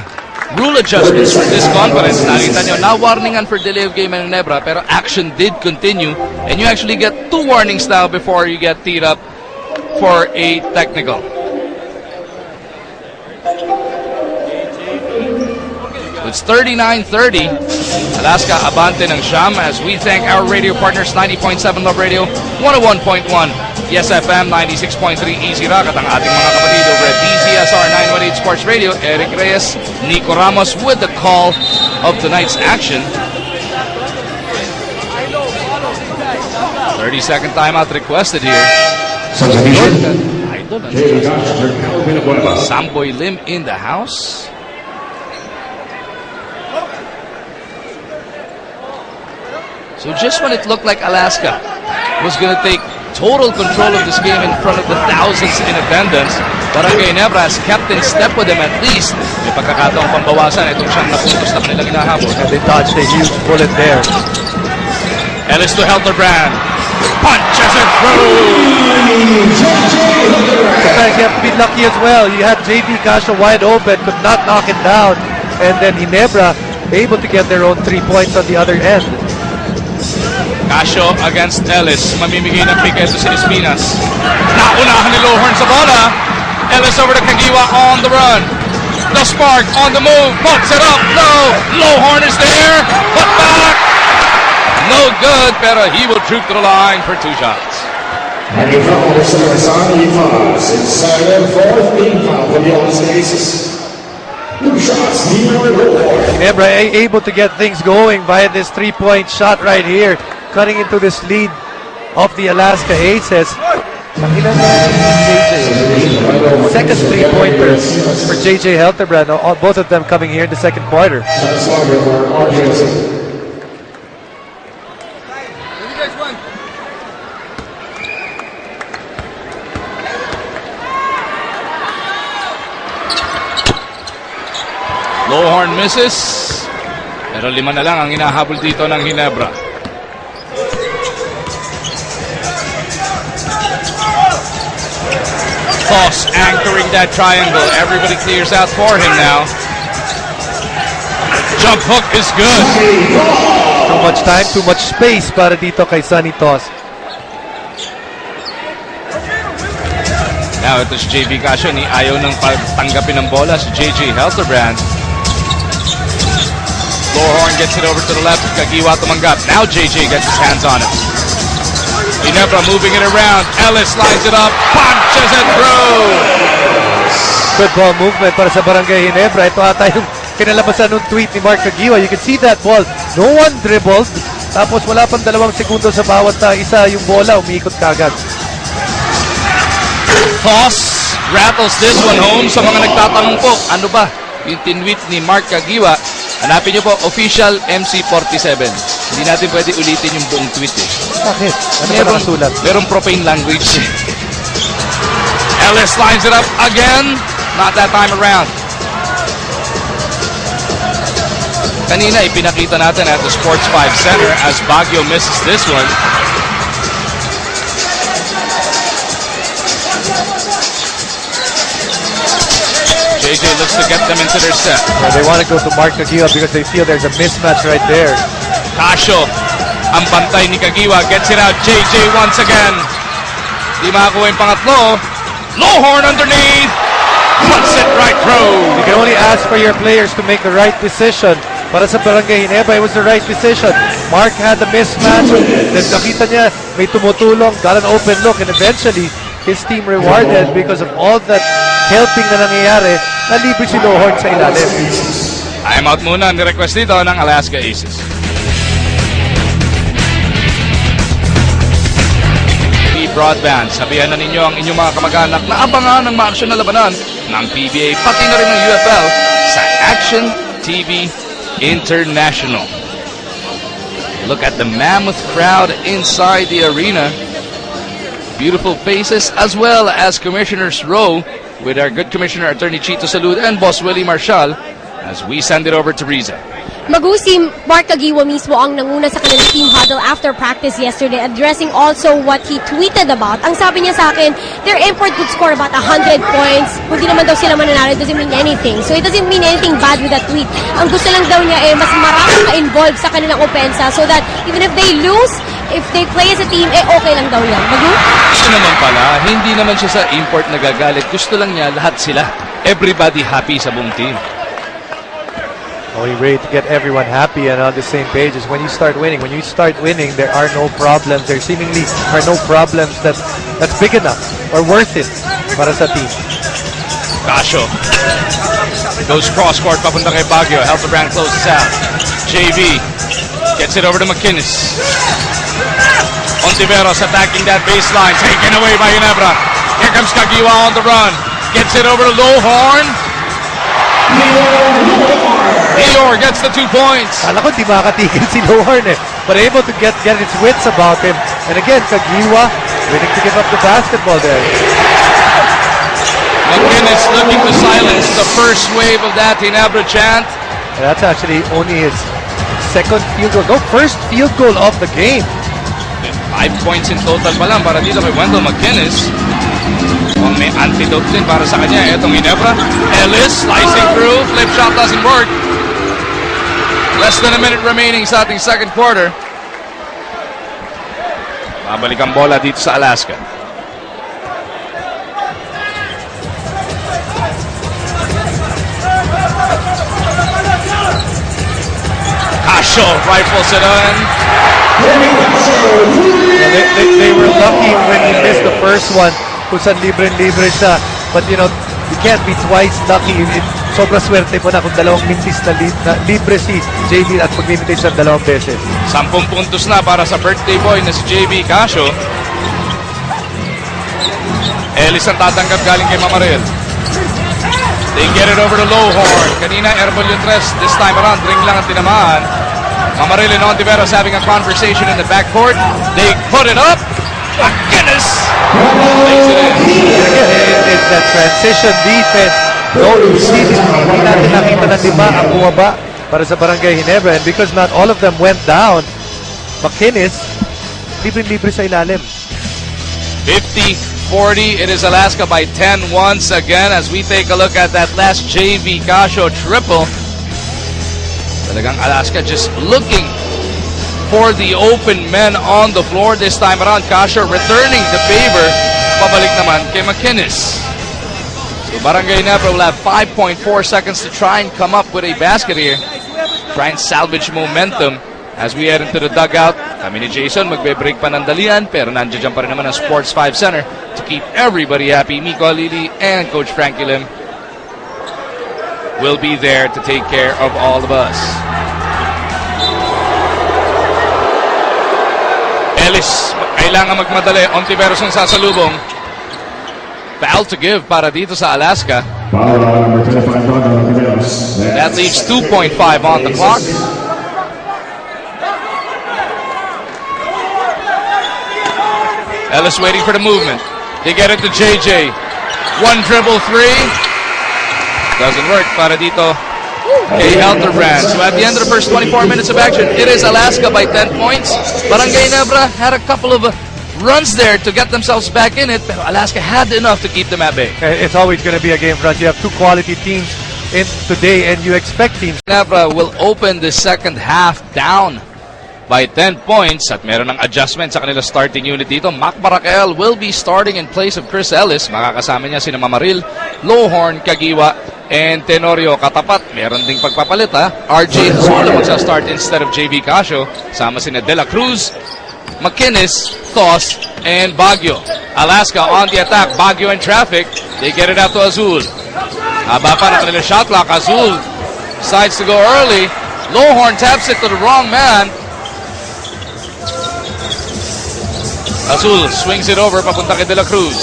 rule adjustments for this conference, nakita nyo, na-warningan for delay of game in Ginebra, pero action did continue, and you actually get 2 warnings now before you get teed up for a technical. It's 39-30. Alaska abante ng Siam as we thank our radio partners 90.7 Love Radio, 101.1 Yes FM, 96.3 Easy Rock at ang ating mga kapatid over at DZSR 918 Sports Radio, Eric Reyes, Nico Ramos with the call of tonight's action. 30-second timeout requested here. Samboy Lim in the house. So just when it looked like Alaska was going to take total control of this game in front of the thousands in attendance, Barangay Ginebra has kept in step with them at least. May pagkakataong pambawasan itong siyang napuntos na kanilang inahabol. And they dodged a huge bullet there. Ellis to Helterbrand. Punches it through! You have to be lucky as well. You had JV Casio wide open, could not knock it down. And then Ginebra able to get their own 3 points on the other end. Casio against Ellis. Mamimigay ng pick ito si Espinas. Naunahan ni Lowhorn sa bola. Ellis over to Kagiwa on the run. The spark on the move. Puts it up low. Lowhorn is there. Put back. No good, pero he will troop to the line for 2 shots. And he fouls Sonny Foss inside the fourth team foul for the Alaska Aces. 2 shots, Ginebra able to get things going via this 3-point shot right here, cutting into this lead of the Alaska Aces. Second 3-pointer for JJ Helterbrand, both of them coming here in the second quarter. Lowhorn misses. Pero 5 na lang ang hinahabol dito ng Ginebra. Toss anchoring that triangle. Everybody clears out for him now. Jump hook is good. Too much time, too much space para dito kay Sonny Toss. Now ito si JB Casio, ni ayaw ng pagtanggapin ng bola si JJ Helterbrand. Lowhorn gets it over to the left. Kagiwa tumanggap. Now JJ gets his hands on it. Ginebra moving it around. Ellis lines it up. Punches it through. Good ball movement para sa Barangay Ginebra. Ito ata yung kinalabasan ng tweet ni Mark Kagiwa. You can see that ball. No one dribbled. Tapos wala pang 2 segundo sa bawat isa yung bola. Umiikot kagad. Toss rattles this one home. Sa mga nagtatanong po, ano ba yung tinweet ni Mark Kagiwa? Hanapin niyo po, official MC47. Hindi natin pwede ulitin yung buong tweet eh. Bakit? Ano ba nakasulat? Merong profane language. Ellis lines it up again. Not that time around. Kanina ipinakita natin at the Sports 5 Center as Baguio misses this one. JJ looks to get them into their set. Well, they want to go to Mark Kagiwa because they feel there's a mismatch right there. Casio, ang bantay ni Kagiwa, gets it out. JJ once again. Di makakuha yung pangatlo. Lowhorn underneath. Puts it right through. You can only ask for your players to make the right decision. Para sa Barangay Ginebra, it was the right decision. Mark had the mismatch. Then nakita niya may tumutulong, got an open look, and eventually his team rewarded because of all that helping na nangyayari. Nalibre si Lowhorn sa ilalim. I'm out muna ang request dito ng Alaska Aces. Broadband, sabihan na ninyo ang inyong mga kamag-anak na abangan ang maaksyon na labanan ng PBA pati na rin ng UFL sa Action TV International. Look at the mammoth crowd inside the arena. Beautiful faces as well as Commissioner's Row with our good Commissioner Attorney Chito Salud and Boss Willie Marshall as we send it over to Riza. Magusim, Mark Kagiwa mismo ang nanguna sa kanilang team huddle after practice yesterday, addressing also what he tweeted about. Ang sabi niya sa akin, their import could score about 100 points. Kung di naman daw sila mananalo, it doesn't mean anything. So it doesn't mean anything bad with that tweet. Ang gusto lang daw niya mas maraming ma-involve sa kanilang opensa so that even if they lose, if they play as a team, okay lang daw yan. Gusto naman pala, hindi naman siya sa import nagagalit. Gusto lang niya lahat sila. Everybody happy sa buong team. Only way to get everyone happy and on the same page is when you start winning. When you start winning, there are no problems. There seemingly are no problems that's big enough or worth it para sa team. Casio goes cross-court papunta kay Baguio. Helterbrand closes out. JV gets it over to McInnes. Ontiveros attacking that baseline. Taken away by Ginebra. Here comes Kagiwa on the run. Gets it over to Lowhorn. Dior gets the 2 points. Kala ko di makatigil si Lowhorn but able to get its wits about him. And again, Kagiwa willing to give up the basketball there. McInnes looking to silence the first wave of that Ginebra chant. And that's actually only his second field goal. No, first field goal of the game. 5 points in total pa lang para dito kay Wendell McInnes. Kung may antidote din para sa kanya, etong Ginebra. Ellis slicing through, flip shot doesn't work. Less than a minute remaining sa ating second quarter. Babalik ang bola dito sa Alaska. Casio rifles it in. They were lucky when he missed the first one. Kung saan libre-libre siya. But you know, you can't be twice lucky. Sobra swerte po na kung dalawang mintis na libre si JB at pag-limitate siya 2 beses. 10 puntos na para sa birthday boy na si JB Casio. Ellis ang tatanggap galing kay Mamarel. They get it over to Lowhorn. Kanina airball yung 3. This time around, ring lang ang tinamaan. Mamarel and Ontiveros having a conversation in the backcourt. They put it up. McInnes makes it in. It's that transition defense. Hindi natin nakita na 5 ang bumaba para sa Barangay Ginebra. And because not all of them went down, McInnes, libre-libre sa ilalim. 50-40, it is Alaska by 10 once again as we take a look at that last JV Casio triple. Talagang Alaska just looking for the open men on the floor this time around. Casio returning the favor. Pabalik naman kay McInnes. So Barangay Ginebra will have 5.4 seconds to try and come up with a basket here. Try and salvage momentum as we head into the dugout. Kami ni Jason magbe-break pa ng dalian, pero nandiyan pa rin naman ang Sports 5 Center to keep everybody happy. Miko Lili and Coach Frankie Lim will be there to take care of all of us. Ellis, kailangan magmadali. Ontiveros ang sasalubong. Foul to give para dito sa Alaska. That leaves 2.5 on the clock. Ellis waiting for the movement. They get it to JJ. One dribble three. Doesn't work para dito kay Helterbrand. So at the end of the first 24 minutes of action, it is Alaska by 10 points. Barangay Ginebra had a couple of runs there to get themselves back in it, pero Alaska had enough to keep them at bay. It's always going to be a game for us. You have two quality teams in today, and you expect teams. Ginebra will open the second half down by 10 points at meron ng adjustment sa kanila starting unit dito. Mac Barakel will be starting in place of Chris Ellis. Makakasama niya sina Mamaril, Lohorn, Kagiwa, and Tenorio. Katapat, meron ding pagpapalit ha. RJ Hazula magsa-start instead of JV Casio. Sama sina De La Cruz, McInnes, Thos, and Baguio. Alaska on the attack. Baguio in traffic. They get it out to Azul. Haba pa na kanila shot clock. Azul decides to go early. Lohorn taps it to the wrong man. Azul swings it over papunta kay De La Cruz.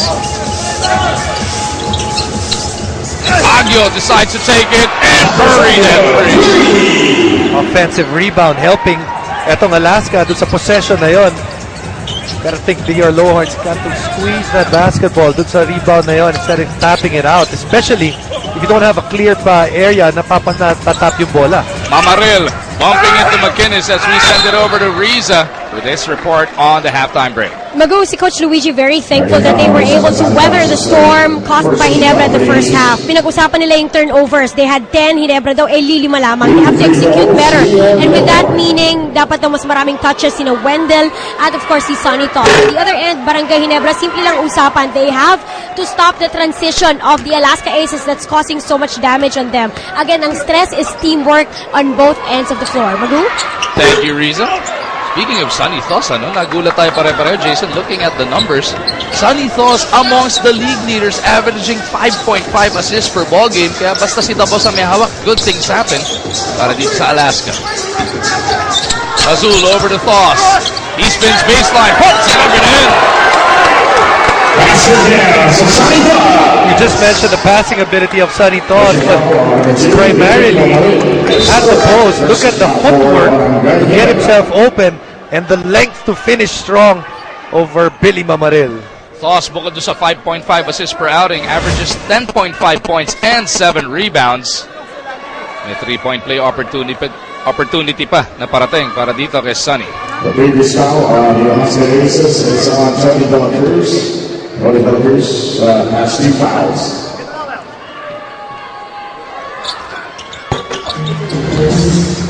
Baguio decides to take it and bury that three. Offensive rebound helping etong Alaska doon sa possession na yon. Pero I think your Lohorns got to squeeze that basketball doon sa rebound na yon instead of tapping it out. Especially if you don't have a clear area na tatap yung bola. Mamaril bumping into McInnes as we send it over to Riza with this report on the halftime break. Magu, si Coach Luigi very thankful that they were able to weather the storm caused by Ginebra in the first half. Pinag-usapan nila yung turnovers. They had 10, Ginebra daw ay lilima lamang. They have to execute better. And with that meaning, dapat daw mas maraming touches sina Wendell at of course si Sonny Thos. On the other end, Barangay Ginebra, simple lang usapan. They have to stop the transition of the Alaska Aces that's causing so much damage on them. Again, ang stress is teamwork on both ends of the floor. Magu? Thank you, Riza. Speaking of Sonny Thos, nagulat tayo pare-pareho, Jason, looking at the numbers. Sonny Thos amongst the league leaders, averaging 5.5 assists per ball game. Kaya basta si Dabos ang may hawak, good things happen para dito sa Alaska. Azul over to Thos. He spins baseline, puts it up and in. You just mentioned the passing ability of Sonny Thos, but primarily at the post. Look at the footwork to get himself open and the length to finish strong over Billy Mamaril. Thos, bukod doon sa 5.5 assists per outing, averages 10.5 points and 7 rebounds. May 3-point play opportunity pa na parating para dito kay Sonny. The previous foul on the Alaska Aces is on Tony De La Cruz. Tony De La Cruz has 2 fouls.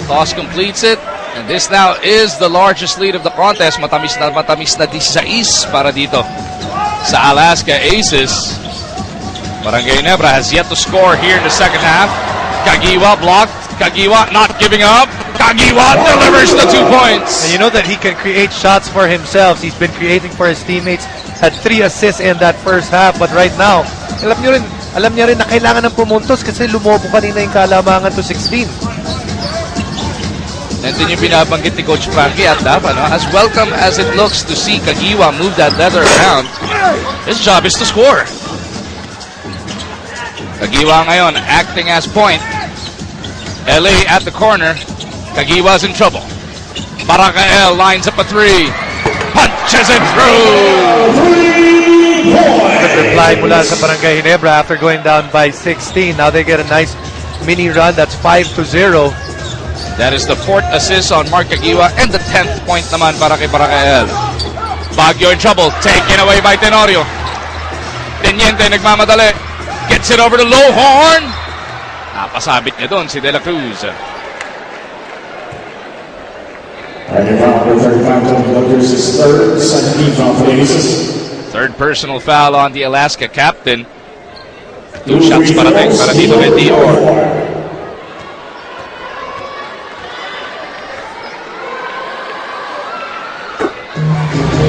Thos completes it, and this now is the largest lead of the contest. Matamis na 16 para dito sa Alaska Aces. Barangay Ginebra has yet to score here in the second half. Kagiwa blocked. Kagiwa not giving up. Kagiwa delivers the 2 points. And you know that he can create shots for himself. He's been creating for his teammates. Had 3 assists in that first half, but right now, alam niya rin na kailangan ng pumuntos kasi lumobo kanina yung kalamangan to 16. Nandun yung binabanggit ni Coach Frankie at that, as welcome as it looks to see Kagiwa move that leather around, his job is to score. Kagiwa ngayon acting as point. LA at the corner. Kagiwa's in trouble. Barakael lines up a 3. Punches it through! Good reply mula sa Barangay Ginebra after going down by 16. Now they get a nice mini run. That's 5-0. That is the 4th assist on Mark Kagiwa and the 10th point naman para kay Barakael. Baguio in trouble. Taken away by Tenorio. Teniente nagmamadali. Gets it over to Lohorn. Napasabit niya doon si De La Cruz. And the foul for 35 Dodgers is third, second team foul for the Aces. Third personal foul on the Alaska captain. 2 shots parating para dito kay Dior.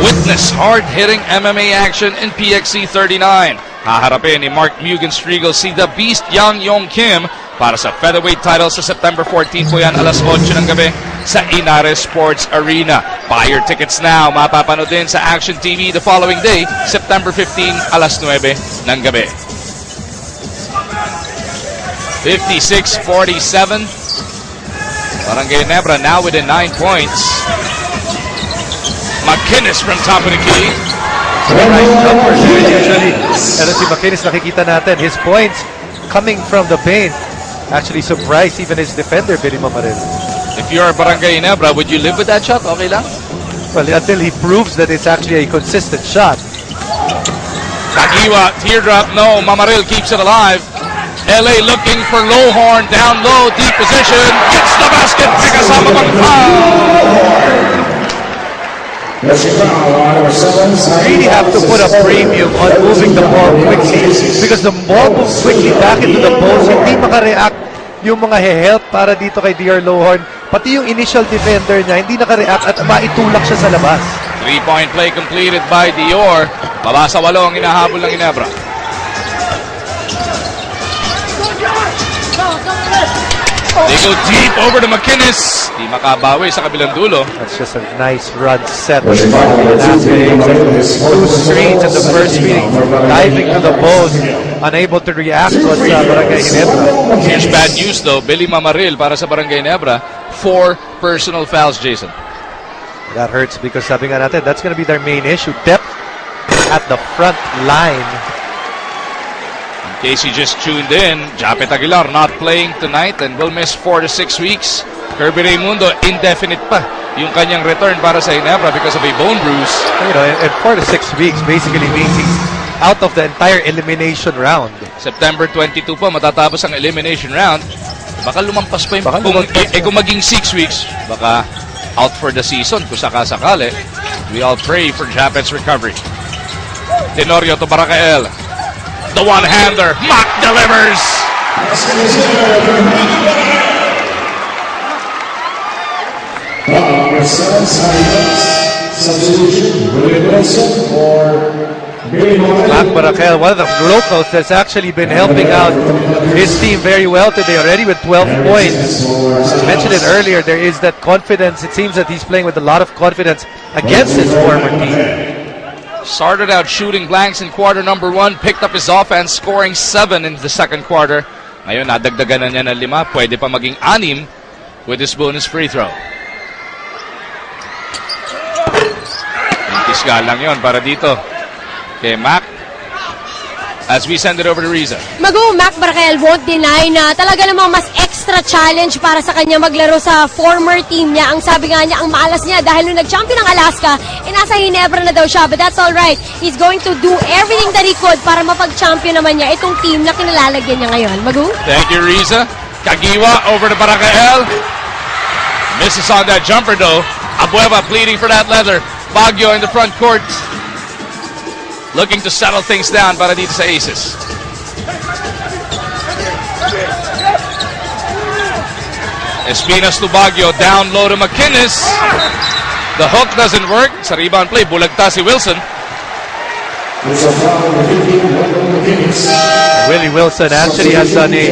Witness hard-hitting MMA action in PXC 39. Haharapin ni Mark Mugen-Striegel si The Beast Yang Yong Kim para sa featherweight title sa September 14 po yan, alas 8 ng gabi sa Inares Sports Arena. Buy your tickets now. Mapapanood din sa Action TV the following day, September 15, alas 9 ng gabi. 56-47. Barangay Ginebra now within 9 points. McInnes from top of the key. Nice jumper usually. Pero si McInnes, nakikita natin, his points coming from the paint. Actually surprised even his defender, Billy Mamaril. If you're Barangay Ginebra, would you live with that shot? Okay lang? Well, until he proves that it's actually a consistent shot. Tagiwa, teardrop, no. Mamaril keeps it alive. LA looking for Lowhorn, down low, deep position. Gets the basket. Kasama pang foul. Really have to put a premium on moving the ball quickly because the ball moves quickly back into the post. Hindi makareact yung mga he-help para dito kay DR Lowhorn. Pati yung initial defender niya, hindi nakareact at maitulak siya sa labas. 3-point play completed by Dior. Baba sa 8 ang inahabol ng Ginebra. They go deep over to McInnes. Di makabawi sa kabilang dulo. That's just a nice run set. Two screens in the first meeting, diving to the post, unable to react on Barangay Ginebra. Here's bad news though. Billy Mamaril para sa Barangay Ginebra. 4 personal fouls, Jason. That hurts because sabi nga natin, that's gonna be their main issue. Depth at the front line. In case you just tuned in, Japet Aguilar not playing tonight and will miss 4 to 6 weeks. Kirby Raimundo, indefinite pa yung kanyang return para sa Ginebra because of a bone bruise. You know, and 4 to 6 weeks basically means he's out of the entire elimination round. September 22 po matatapos ang elimination round. Baka lumampas pa yung kung maging 6 weeks, baka out for the season kung sakasakali. We all pray for Japet's recovery. Tenorio to Barakael. The one-hander. Mock delivers. Mac Barakel, one of the locals that's actually been helping out his team very well today, already with 12 points. I mentioned it earlier, there is that confidence. It seems that he's playing with a lot of confidence against his former team. Started out shooting blanks in quarter number 1, picked up his offense, scoring 7 in the second quarter. Ngayon, nadagdagan na niya ng 5, pwede pa maging 6 with his bonus free throw. Tisga lang yon para dito kay Mac. As we send it over to Riza. Mac Barakel won't deny na talaga namang mas extra challenge para sa kanya maglaro sa former team niya. Ang sabi nga niya, ang malas niya dahil nung nag-champion ng Alaska, nasa Ginebra na daw siya. But that's alright. He's going to do everything that he could para mapag-champion naman niya itong team na kinalalagyan niya ngayon. Magu? Thank you, Riza. Kagiwa over to Barakael. Misses on that jumper though. Abueva pleading for that leather. Baguio in the front court. Looking to settle things down para dito sa Aces. Espinas to Baguio, down low to McInnes. The hook doesn't work. Sa rebound play, bulagta si Wilson. Willie Wilson actually has done a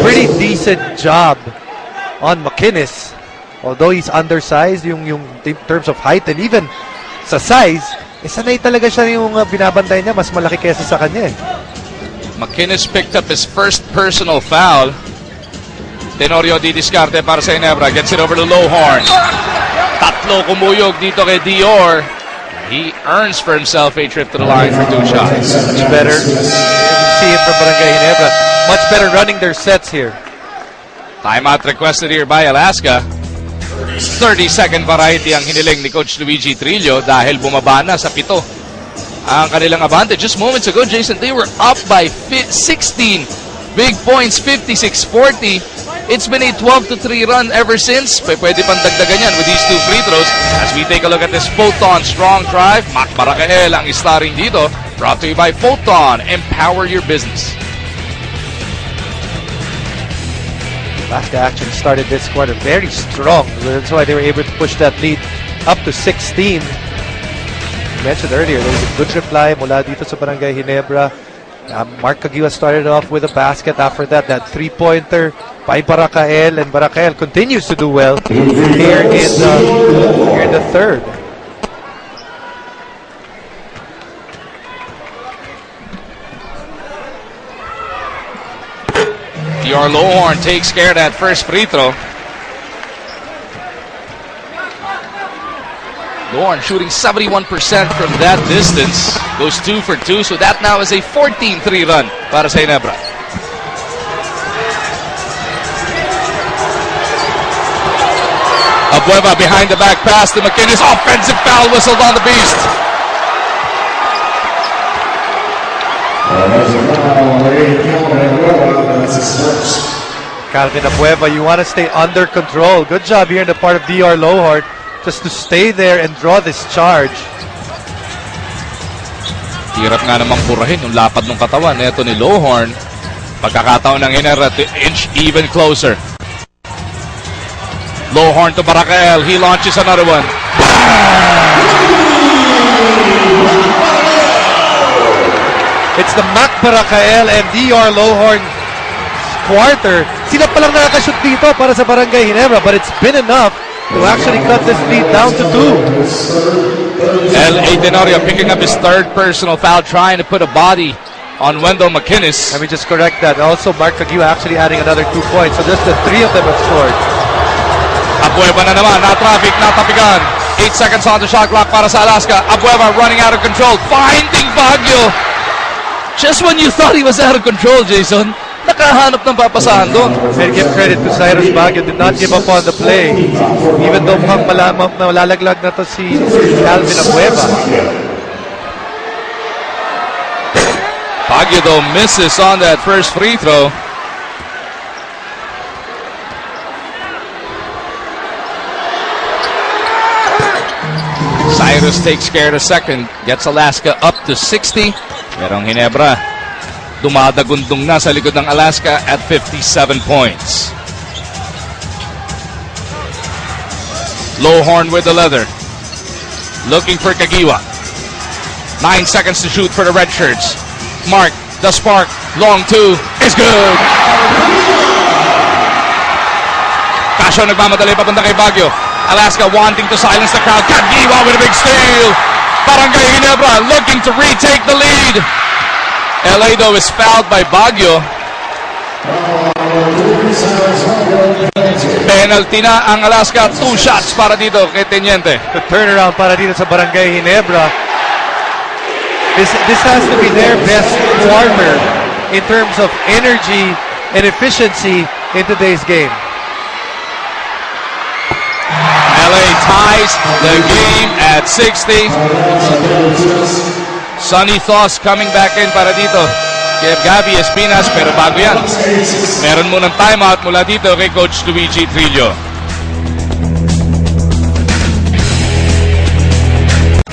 pretty decent job on McInnes. Although he's undersized yung in terms of height and even sa size, sanay talaga siya yung binabantay niya, mas malaki kaysa sa kanya eh. McInnes picked up his first personal foul. Tenorio di discarte para sa Ginebra. Gets it over to Lowhorn. Tatlo kumuyog dito kay Dior. He earns for himself a trip to the line for 2 shots. Much better. See it from Barangay Ginebra. Much better running their sets here. Timeout requested here by Alaska. 30-second variety ang hiniling ni Coach Luigi Trillo dahil bumaba na sa 7 ang kanilang abante. Just moments ago, Jason, they were up by 16 big points, 56-40. It's been a 12-3 run ever since. Pwede pang dagdagan yan with these 2 free throws. As we take a look at this Photon strong drive, Mac Barakael ang starring dito. Brought to you by Photon. Empower your business. Alaska actually started this quarter very strong. That's why they were able to push that lead up to 16. I mentioned earlier, there was a good reply mula dito sa Barangay Ginebra. Mark Caguia started off with a basket. After that, that three-pointer by Barakael, and Barakael continues to do well here in the third. Your Lohorn takes care of that first free throw. Lohorn shooting 71% from that distance. Goes 2 for 2, so that now is a 14-3 run para sa Ginebra. Abueva behind the back pass to McInnes. Offensive foul whistled on the Beast. Calvin Abueva, you want to stay under control. Good job here in the part of DR Lohorn just to stay there and draw this charge. Hirap nga namang purahin yung lapad ng katawan neto ni Lohorn. Pagkakataon ng Ginebra to inch even closer. Lohorn to Barakael. He launches another one. It's the Mac Barakael and DR Lohorn quarter. Sila palang nakakashoot dito para sa Barangay Ginebra, but it's been enough to actually cut this lead down to 2. L.A. Tenorio picking up his third personal foul, trying to put a body on Wendell McInnes. Let me just correct that. Also, Mark Caguia actually adding another 2 points. So just the 3 of them have scored. Abueva na naman, na-traffic, natapigan. 8 seconds on the shot clock para sa Alaska. Abueva running out of control, finding Baguio. Just when you thought he was out of control, Jason, nakahanap ng papasahan doon. And give credit to Cyrus Baguio, did not give up on the play. Even though mukhang malalaglag na to si Calvin Abueva. Baguio though misses on that first free throw. Cyrus takes care of the second, gets Alaska up to 60. Pero ang Ginebra dumadagundong na sa likod ng Alaska at 57 points. Lohorn with the leather. Looking for Caguia. 9 seconds to shoot for the red shirts. Mark, the spark, long 2 is good. Casio nagmamadali papunta kay Baguio. Alaska wanting to silence the crowd. Caguia with a big steal. Barangay Ginebra looking to retake the lead. LA though is fouled by Baguio. Penalty na ang Alaska. 2 shots para dito kay Teniente. The turnaround para dito sa Barangay Ginebra. This has to be their best quarter in terms of energy and efficiency in today's game. LA ties the game at 60. Sonny Thos coming back in para dito kay Gabi Espinas, pero bago yan, meron munang timeout mula dito kay Coach Luigi Trillo.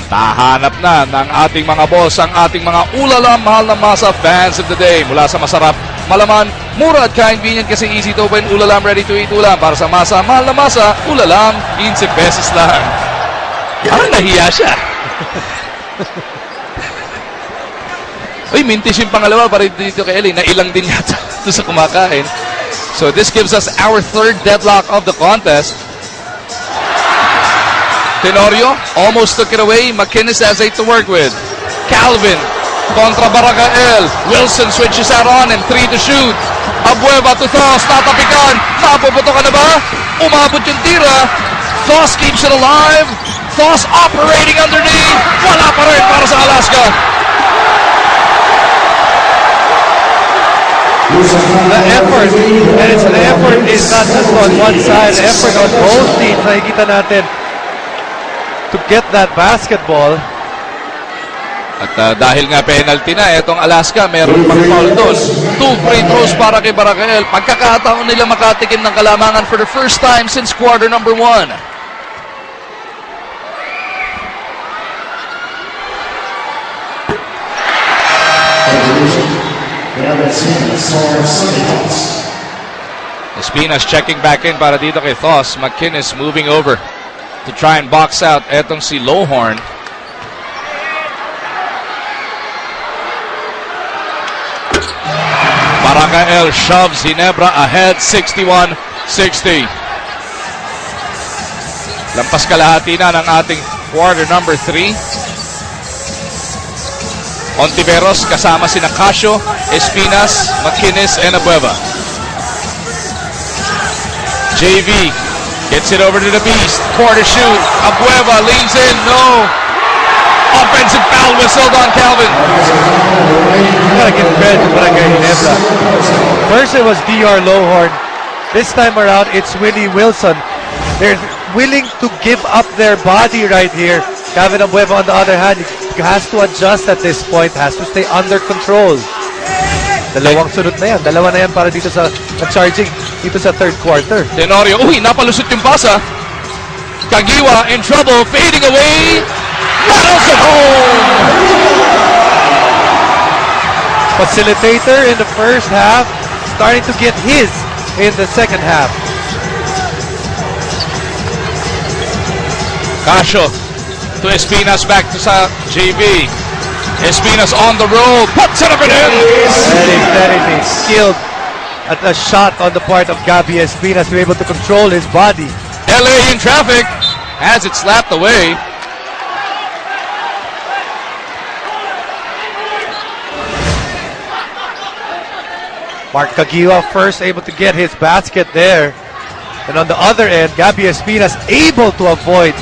Nahanap na ng ating mga boss ang ating mga ulalam, mahal na masa fans of the day. Mula sa masarap, malaman, mura at convenient kasi easy to open, ulalam, ready to eat ulam. Para sa masa, mahal na masa, ulalam, 15 pesos lang. Parang nahiya siya. Uy, mintis yung pangalawa para dito kay Eli. Nailang din yata ito sa kumakain. So this gives us our third deadlock of the contest. Tenorio almost took it away. McInnes has 8 to work with. Calvin kontra Barakael. Wilson switches out on him. 3 to shoot. Abueva to Thos. Tatapikan. Mapuputo ka na ba? Umabot yung tira. Thos keeps it alive. Thos operating underneath. Wala pa rin para sa Alaska. The effort, and it's the effort is not just on one side. The effort on both teams. Nakikita natin to get that basketball. At dahil nga penalty na, etong Alaska, meron pang foul doon. 2 free throws para kay Baracael. Pagkakataon nila makatikim ng kalamangan for the first time since quarter number 1. Espinas checking back in para dito kay Thos. McInnes moving over to try and box out etong si Lowhorn. Baracael shoves Ginebra ahead 61-60. Lampas kalahati na ng ating quarter number 3. Ontiveros kasama sina Casio, Espinas, McInnes, and Abueva. JV gets it over to the beast. Corner shoot. Abueva leans in. No. Offensive foul whistled on Calvin. Gotta give credit to Barangay Ginebra. First it was DR Lowhorn. This time around it's Willie Wilson. They're willing to give up their body right here. Calvin Abueva on the other hand has to adjust at this point, has to stay under control. Dalawang sunod na yan. Dalawa na yan para dito sa charging dito sa third quarter. Tenorio, napalusot yung pasa. Kagiwa in trouble, fading away. Rattles it home. Facilitator in the first half, starting to get his in the second half. Casio to Espinas, back to sa JV. Espinas on the roll, puts it up and in. Very skilled at a shot on the part of Gabby Espinas to be able to control his body. LA in traffic, has it slapped away. Mark Kagiwa first able to get his basket there. And on the other end, Gabby Espinas able to avoid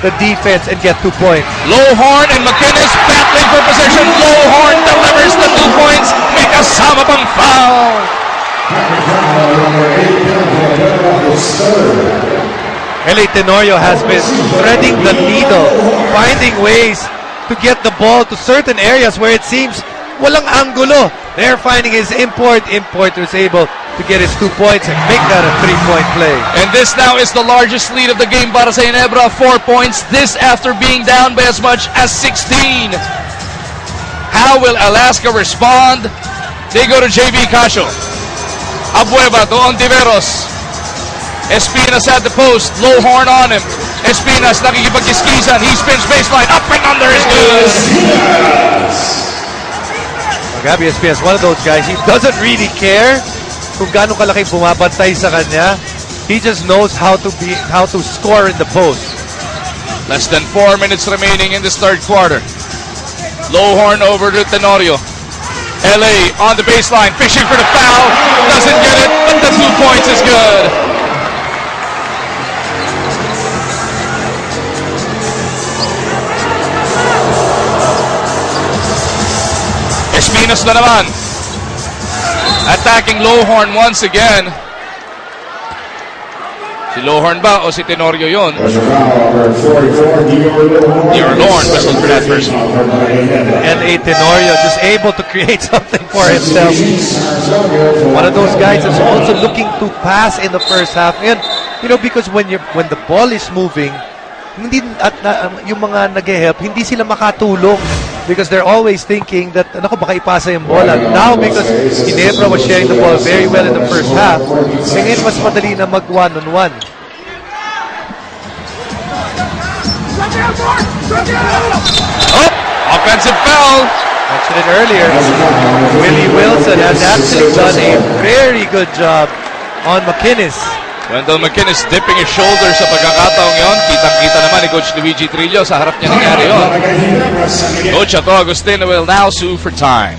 the defense and get 2 points. Lowhorn and McInnes battling for possession. Lowhorn delivers the 2 points. May kasama pang foul. LA Tenorio has been threading the needle, finding ways to get the ball to certain areas where it seems walang angulo. They're finding his importer is able to get his 2 points and make that a 3-point play. And this now is the largest lead of the game para sa Ginebra, 4 points. This after being down by as much as 16. How will Alaska respond? They go to JV Casio. Abueva to Ontiveros. Espinas at the post. Lowhorn on him. Espinas nakikipagkiskisan. He spins baseline. Up and under is good. Gabby Espinas, one of those guys, he doesn't really care kung gaano kalaki bumabantay sa kanya. He just knows how to score in the post. Less than 4 minutes remaining in this third quarter. Lowhorn over to Tenorio. LA on the baseline, fishing for the foul. Doesn't get it, but the 2 points is good. Espinas na naman. Attacking Lowhorn once again. Si Lowhorn ba o si Tenorio yun? Dior Lowhorn whistled for that person. And a Tenorio just able to create something for himself. One of those guys that's also looking to pass in the first half. And you know, because when the ball is moving, hindi yung mga nag-help, hindi sila makatulong. Because they're always thinking that, baka ipasa yung bola. Now, because Ginebra was sharing the ball very well in the first half, ngayon mas madali na mag-one-on-one. Offensive foul. Mentioned it earlier. Willie Wilson has actually done a very good job on McInnes. Wendell McInnes dipping his shoulder sa pagkakataong yon. Kitang-kita naman ni Coach Luigi Trillo sa harap niya nangyari yon. Coach Ato Agustino will now sue for time.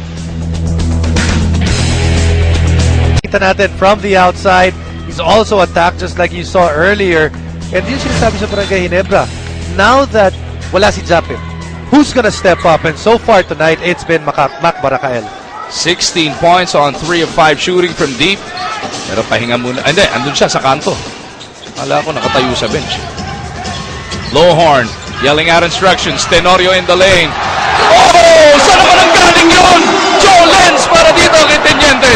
Kita natin from the outside. He's also attacked just like you saw earlier. And yun sinasabi sa Barangay Ginebra. Now that wala si Japip, who's gonna step up? And so far tonight, it's been Mac Baracael. 16 points on 3 of 5 shooting from deep. Pero pahinga muna. Hindi, andun siya sa kanto. Kala ko nakatayo sa bench. Lowhorn yelling out instructions. Tenorio in the lane. Oh! galing yun! Joe Lenz para dito kay Teniente.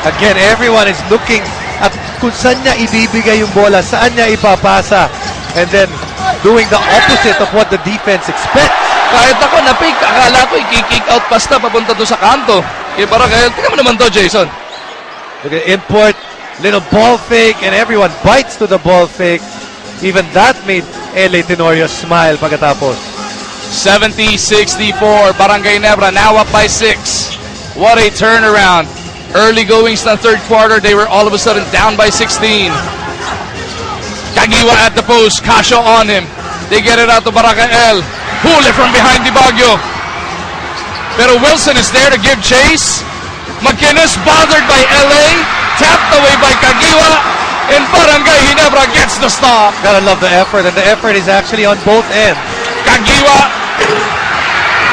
Again, everyone is looking at kung saan niya ibibigay yung bola, saan niya ipapasa, and then doing the opposite of what the defense expects. Kahit ako na-pick, akala ko i-kick out pasta papunta doon sa kanto. Para kaya, tingnan mo naman to, Jason. Look at import, little ball fake, and everyone bites to the ball fake. Even that made LA Tenorio smile pagkatapos. 70-64, Barangay Ginebra now up by 6. What a turnaround. Early goings na third quarter, they were all of a sudden down by 16. Kagiwa at the post, Casio on him. They get it out to Barangay L. Huli from behind Di Baguio. Pero Wilson is there to give chase. McInnes bothered by LA, tapped away by Kagiwa, and Barangay Ginebra gets the stop. Gotta love the effort, and the effort is actually on both ends. Kagiwa,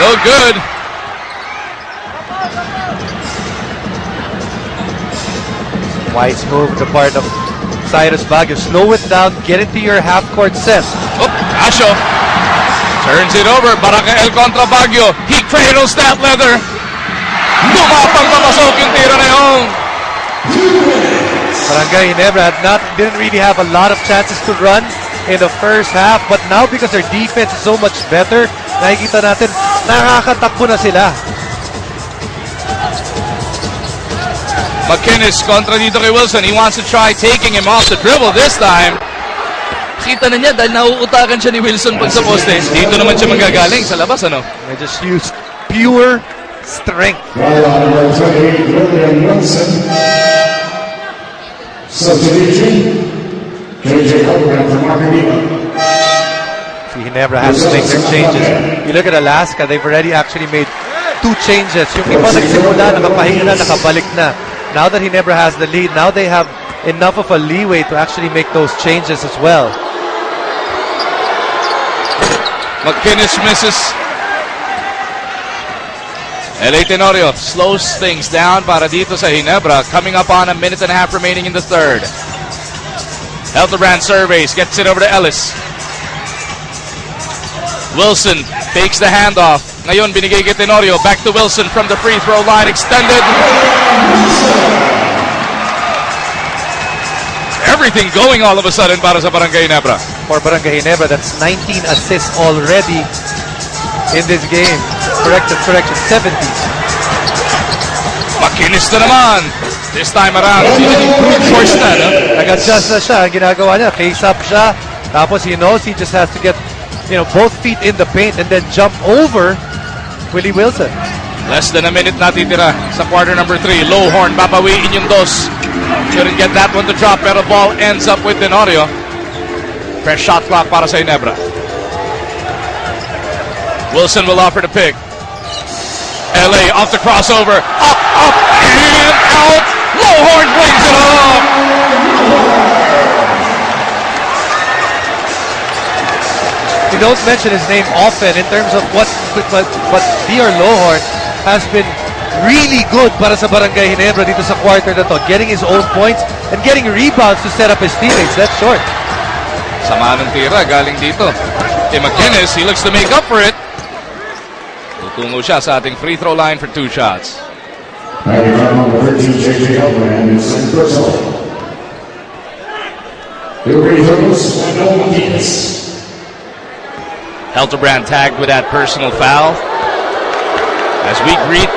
no good. Wise move on the part of Cyrus Baguio. Slow it down, get into your half-court set. Oh, Casio turns it over. Barangay L kontra Baguio. He cradles that leather. Dumapang papasok yung tira na yun. Barangay Ginebra didn't really have a lot of chances to run in the first half, but now because their defense is so much better, nakikita natin, nakakatakbo na sila. McInnes kontra dito kay Wilson. He wants to try taking him off the dribble this time. Kita na niya dahil nauutakan siya ni Wilson pag sa poste. Dito naman siya manggagaling sa labas, ano? They just used pure strength. Number 28, William Wilson. Substitution, JJ Hogan from Argentina. See, Ginebra has to make their changes. You look at Alaska, they've already actually made 2 changes. Yung iba nagsimula, nakapahinga na, nakabalik na. Now that Ginebra has the lead, now they have enough of a leeway to actually make those changes as well. McInnes misses. LA Tenorio slows things down para dito sa Ginebra. Coming up on a minute and a half remaining in the third. Hildebrand surveys, gets it over to Ellis. Wilson takes the handoff. Ngayon binigay kay Tenorio. Back to Wilson from the free throw line. Extended. Everything going all of a sudden para sa Barangay Ginebra. For Barangay Ginebra, that's 19 assists already in this game. Correction, 70. McInnes na naman. This time around, brute force na, no? Nag-adjust na siya. Ang ginagawa niya, face up siya. Tapos he knows he just has to get, both feet in the paint and then jump over Willie Wilson. Less than a minute natitira sa quarter number 3. Lowhorn, babawiin yung dos. Couldn't get that one to drop, pero ball ends up with Tenorio. Fresh shot clock para sa Ginebra. Wilson will offer to pick. LA off the crossover. Up, and out. Lowhorn brings it up. We don't mention his name often in terms of but Dr. Lowhorn has been really good para sa Barangay Ginebra dito sa quarter na to. Getting his own points and getting rebounds to set up his teammates. That's short. Sama ng tira galing dito. Kay McInnes, he looks to make up for it. Tutungo siya sa ating free throw line for 2 shots. Number 13, JJ Hogan is in personal. The free throws, Wendell McInnes. Hildebrand tagged with that personal foul. As we greet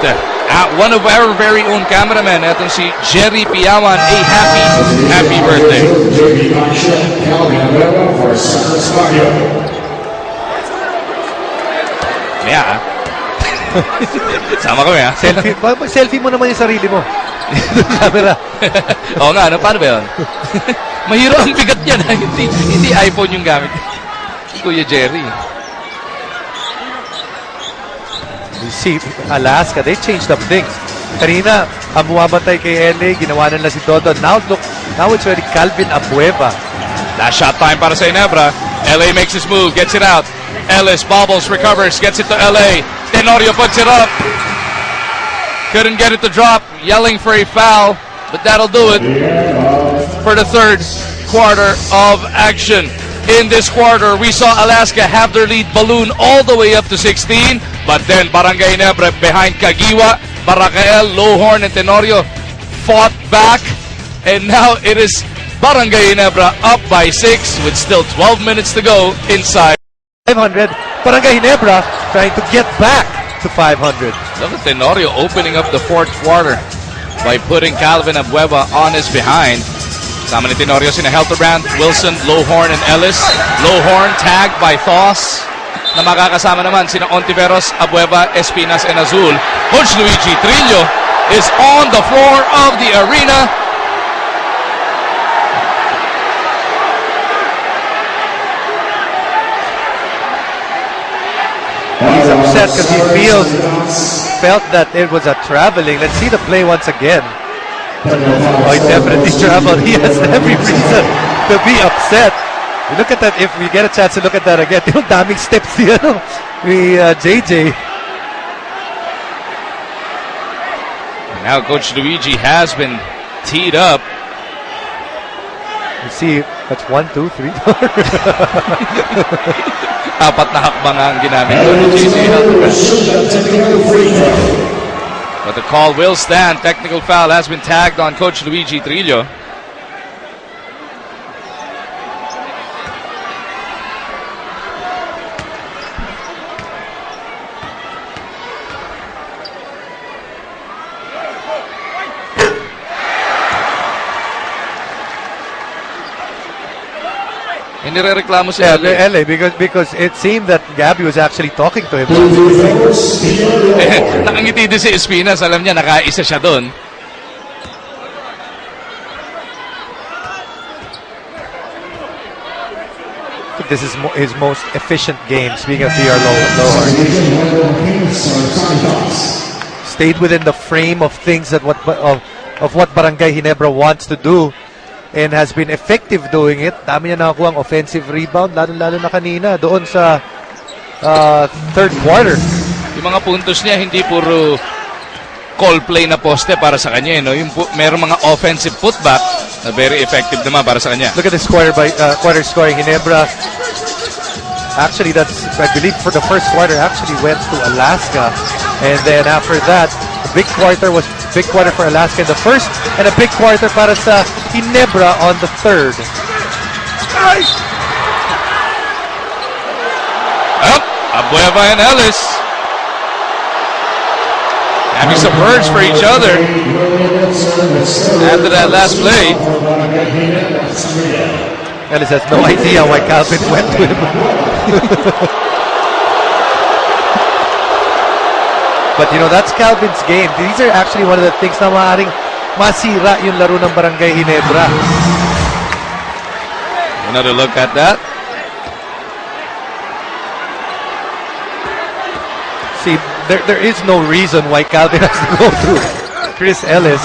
one of our very own cameramen, etong si Jerry Piawan, a happy birthday. JB Mancha, Calvin for Cyrus Baguio. Yeah. Sama kami, ha? Selfie mo naman yung sarili mo. Camera. Oo nga, paano ba yun? Mahiro ang bigat yan, ha? Hindi iPhone yung gamit. Kuya Jerry. You see, Alaska, they changed up things. Kanina, ang bumabantay kay LA, ginawa nila si Dodo. Now it's already Calvin Abueva. Last shot time para sa Ginebra. LA makes his move, gets it out. Ellis bobbles, recovers, gets it to LA. Tenorio puts it up. Couldn't get it to drop. Yelling for a foul, but that'll do it for the third quarter of action. In this quarter, we saw Alaska have their lead balloon all the way up to 16, But then Barangay Ginebra behind Kagiwa, Baracael, Lohorn, and Tenorio fought back. And now it is Barangay Ginebra up by 6 with still 12 minutes to go inside. 500. Barangay Ginebra trying to get back to 500. Look at Tenorio opening up the fourth quarter by putting Calvin Abueva on his behind. Sama ni Tenorio sina Helterbrand, Wilson, Lohorn, and Ellis. Lohorn tagged by Thos. Na makakasama naman sina Ontiveros, Abueva, Espinas, and Azul. Coach Luigi Trillo is on the floor of the arena. He's upset because he felt that it was a traveling. Let's see the play once again. Oh, he definitely traveled. He has every reason to be upset. Look at that. If we get a chance to look at that again, yung daming steps niya, no? JJ. Now Coach Luigi has been teed up. You see, that's 1, 2, 3, 4. Apat na hakbang ang ginamit ko ni JJ Helterbrand. But the call will stand. Technical foul has been tagged on Coach Luigi Trillo. Inirereklamo si LA because it seemed that Gabby was actually talking to him. Nakangiti din si Espinas. Alam niya, nakaisa siya doon. This is his most efficient game. Speaking of DR Lohorn, stayed within the frame of things that what Barangay Ginebra wants to do. And has been effective doing it. Dami niya nakakuha ang offensive rebound, lalo na kanina, doon sa third quarter. Yung mga puntos niya, hindi puro call play na poste para sa kanya. No? Yung merong mga offensive putback na very effective naman para sa kanya. Look at this quarter scoring. Ginebra, actually, that's, I believe, for the first quarter, actually went to Alaska. And then after that, a big quarter for Alaska in the first, and a big quarter para sa Ginebra on the third. Up, Abueva and Ellis having some words for each other after that last play. Ellis has no idea why Calvin went to him. But you know, that's Calvin's game. These are actually one of the things na maaaring masira yung laro ng Barangay Ginebra. Another look at that. See, there is no reason why Calvin has to go through Chris Ellis.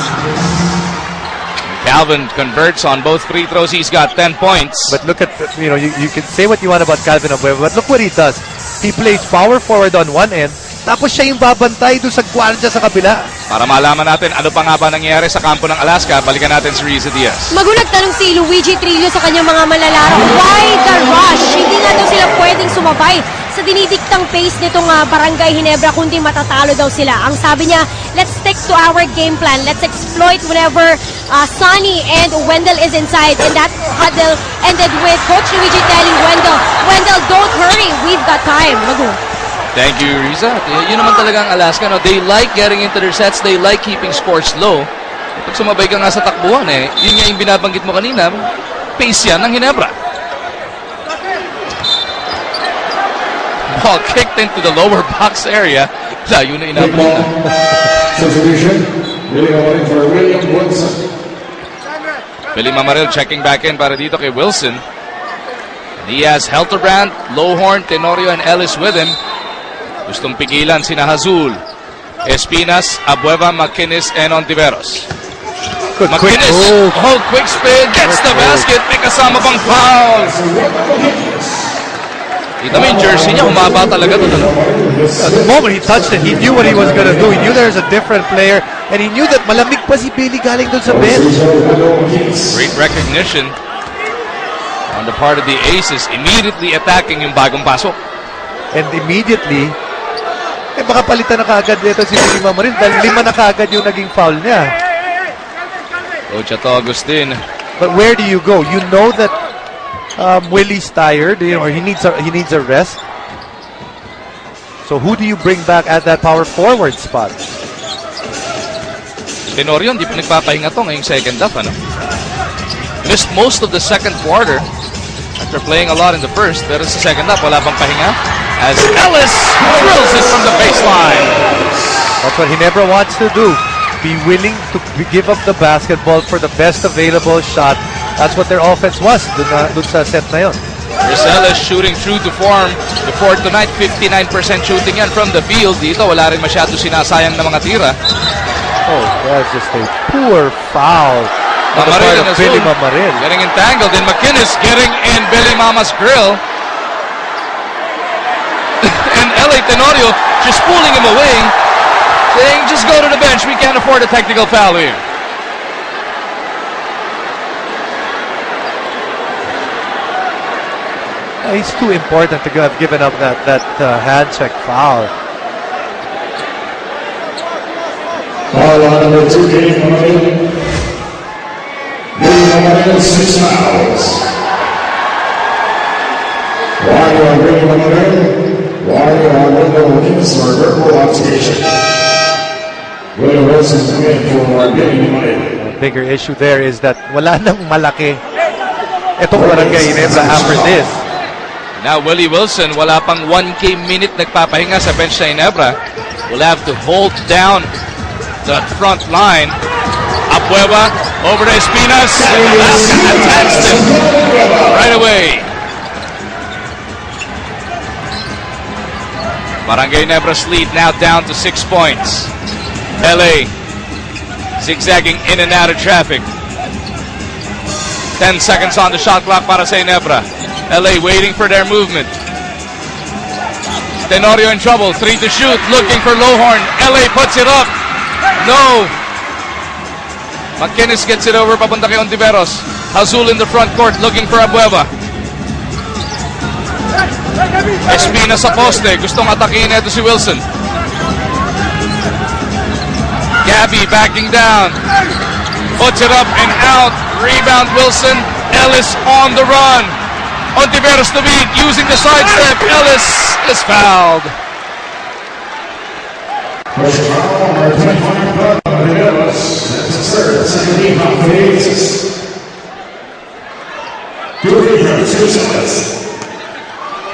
Calvin converts on both free throws. He's got 10 points. But look at, you know, you can say what you want about Calvin Abueva, but look what he does. He plays power forward on one end, tapos siya yung babantay doon sa gwardiya sa kabila. Para malaman natin ano pa nga ba nangyayari sa kampo ng Alaska, balikan natin si Riza Diaz. Magulat tanong si Luigi Trillo sa kanyang mga malalaro. Why the rush? Hindi nga daw sila pwedeng sumabay sa dinidiktang pace nitong Barangay Ginebra, kundi matatalo daw sila. Ang sabi niya, let's stick to our game plan. Let's exploit whenever Sonny and Wendell is inside. And that huddle ended with Coach Luigi telling Wendell, don't hurry. We've got time. Thank you, Riza. Yun naman talaga ang Alaska. No? They like getting into their sets. They like keeping scores low. Pag sumabay ka nga sa takbuhan, yun nga yung binabanggit mo kanina, pace yan ng Ginebra. Ball kicked into the lower box area. Layo na inabot na. Billy Mamaril checking back in para dito kay Wilson. He has Helterbrand, Lohorn, Tenorio, and Ellis with him. Gustong pigilan sina Hazul, Espinas, Abueva, McInnes, and Ontiveros. McInnes, quick spin, gets the basket, may kasama pang foul. Kita mo yung jersey niya, humaba talaga ito. The moment he touched it, he knew what he was going to do. He knew there was a different player, and he knew that malamig pa si Billy galing doon sa bench. Great recognition on the part of the Aces, immediately attacking yung bagong pasok. And immediately, baka palitan na kaagad dito si Billy Mamarin dahil 5 na kaagad yung naging foul niya. Coach Agustin. But where do you go? You know that Willie's tired, or he needs a rest. So who do you bring back at that power forward spot? Tenorio, hindi pa nagpapahinga to ngayong second half, ano? Missed most of the second quarter after playing a lot in the first. Pero sa second half, wala pang pahinga as Ellis drills it from the baseline. That's what Ginebra wants to do. Be willing to give up the basketball for the best available shot. That's what their offense was dun sa set na yun. Here's Ellis shooting true to form. Before tonight, 59% shooting yan from the field. Dito, wala rin masyado sinasayang na mga tira. Oh, that's just a poor foul. Mamarin of Billy Mamarin. Getting entangled, and McInnes getting in Billy Mama's grill. And LA Tenorio just pulling him away, saying, just go to the bench, we can't afford a technical foul here. He's too important to have given up that hand check foul. Foul on number 2, game Mamarin. Billy Mamarin, 6 fouls. Wario on Billy Mamarin. Wario on Wendell Williams for verbal altercation. William Wilson coming in for Billy Mamarin. The bigger issue there is that wala nang malaki itong Barangay Ginebra after this. Now Willie Wilson, wala pang 1K minute nagpapahinga sa bench sa Ginebra. Will have to hold down the front line. Abueva over to Espinas. Attacks him right away. Barangay Ginebra's lead now down to 6 points. LA zigzagging in and out of traffic. 10 seconds on the shot clock para sa Ginebra. LA waiting for their movement. Tenorio in trouble. 3 to shoot. Looking for Lowhorn. LA puts it up. No. McInnes gets it over papunta kay Ontiveros. Azul in the front court looking for Abueva. Espina sa poste. Gustong atakin ito si Wilson. Gabby backing down. Puts it up and out. Rebound Wilson. Ellis on the run. Ontiveros to beat using the sidestep. Ellis is fouled.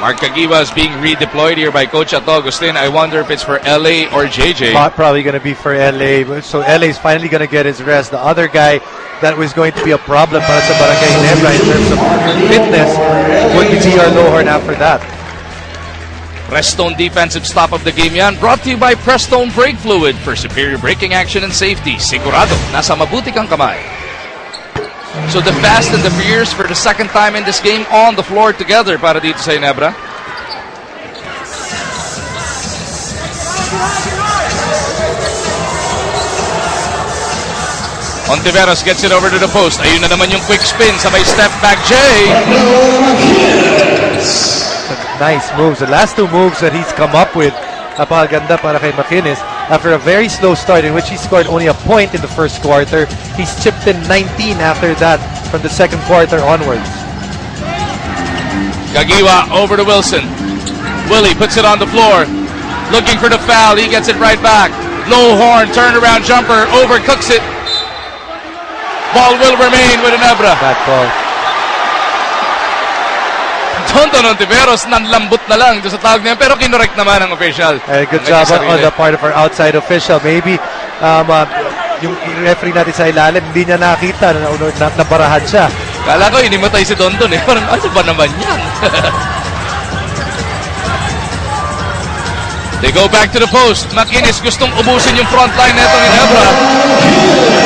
Mark Caguiba is being redeployed here by Coach Agustin. I wonder if it's for LA or JJ. Probably going to be for LA. So LA is finally going to get his rest. The other guy that was going to be a problem para sa Barangay Ginebra in terms of fitness would be T.R. Lowhorn after that. Prestone defensive stop of the game yan. Brought to you by Prestone Brake Fluid for superior braking action and safety. Sigurado, nasa mabuti kang kamay. So the Fast and the Fierce for the second time in this game on the floor together para dito sa Ginebra. Ontiveros gets it over to the post. Ayun na naman yung quick spin. Sabay step back, Jay. Nice moves. The last 2 moves that he's come up with, napakaganda para kay McInnes. After a very slow start in which he scored only a point in the first quarter, he's chipped in 19 after that from the second quarter onwards. Caguiba over to Wilson. Willie puts it on the floor. Looking for the foul. He gets it right back. Lowhorn, turnaround jumper, overcooks it. Ball will remain with Ginebra. Bad call. Tonton Ontiveros, nanlambot na lang doon sa tawag niya, pero kinorek naman ang official. Good job on the part of our outside official. Maybe yung referee natin sa ilalim, hindi niya nakita na nabarahan siya. Kala ko, inimatay si Tonton eh. Parang ano ba naman yan? They go back to the post. McInnes gustong ubusin yung front line na itong Ginebra.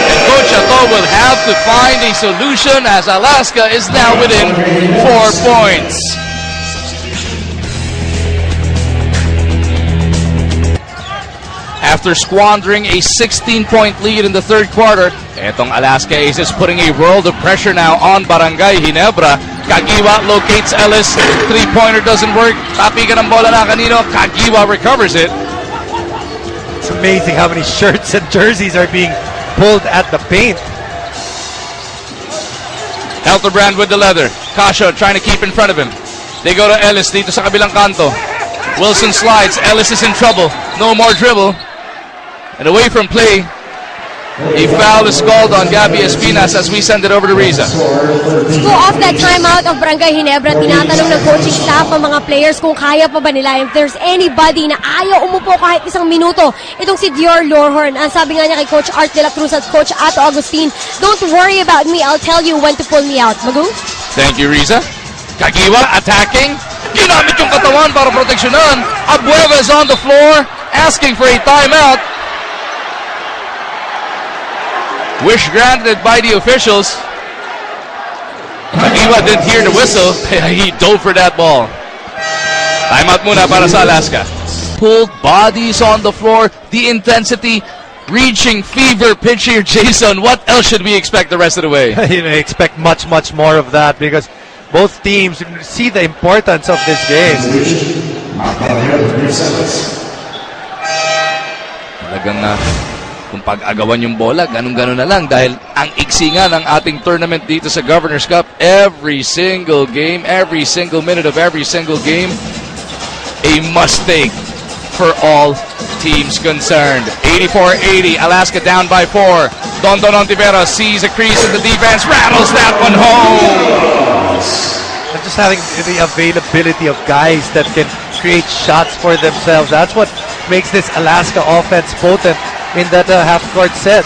And Coach Ato will have to find a solution as Alaska is now within 4 points. After squandering a 16-point lead in the third quarter, etong Alaska Aces putting a world of pressure now on Barangay Ginebra. Caguiba locates Ellis. 3-pointer doesn't work. Tapikan ang bola na kanino. Caguiba recovers it. It's amazing how many shirts and jerseys are being pulled at the paint. Helterbrand with the leather. Casio trying to keep in front of him. They go to Ellis dito sa kabilang kanto. Wilson slides. Ellis is in trouble. No more dribble. And away from play. A foul is called on Gabby Espinas as we send it over to Riza. To go off that timeout of Barangay Ginebra, tinatanong ng coaching staff ang mga players kung kaya pa ba nila. If there's anybody na ayaw umupo kahit isang minuto, itong si Dior Lorhorn. Ang sabi nga niya kay Coach Art de la Cruz at Coach Ato Agustin, don't worry about me, I'll tell you when to pull me out. Magu? Thank you, Riza. Kagiwa attacking. Ginamit yung katawan para proteksyonan. Abueva is on the floor asking for a timeout. Wish granted by the officials. Kagiwa didn't hear the whistle. He dove for that ball. Timeout muna para sa Alaska. Pulled bodies on the floor. The intensity reaching fever pitch here, Jason. What else should we expect the rest of the way? Expect much more of that because both teams see the importance of this game. Talagang kung pag-agawan yung bola, ganun-ganun na lang dahil ang iksi nga ng ating tournament dito sa Governor's Cup, every single game, every single minute of every single game, a must-take for all teams concerned. 84-80, Alaska down by 4. Dondon Ontiveros sees a crease in the defense, rattles that one home. And just having the availability of guys that can create shots for themselves, that's what makes this Alaska offense potent in that half-court set.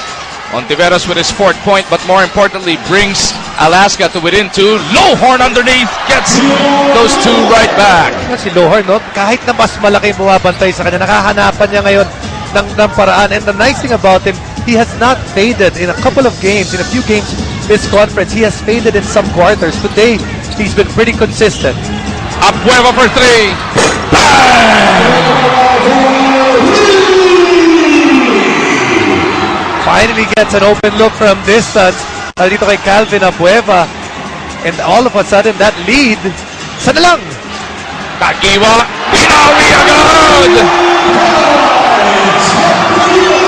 Ontiveros with his 4th point, but more importantly, brings Alaska to within 2. Lowhorn underneath, gets those 2 right back. Si Lowhorn, no? Kahit na mas malaki bumabantay sa kanya, nakahanapan niya ngayon ng paraan. And the nice thing about him, he has not faded in a couple of games, in a few games this conference. He has faded in some quarters. Today, he's been pretty consistent. Abueva for 3. Finally gets an open look from distance. Dito kay Calvin Abueva. And all of a sudden, that lead, sana lang! Kagiwa, pinawi agad!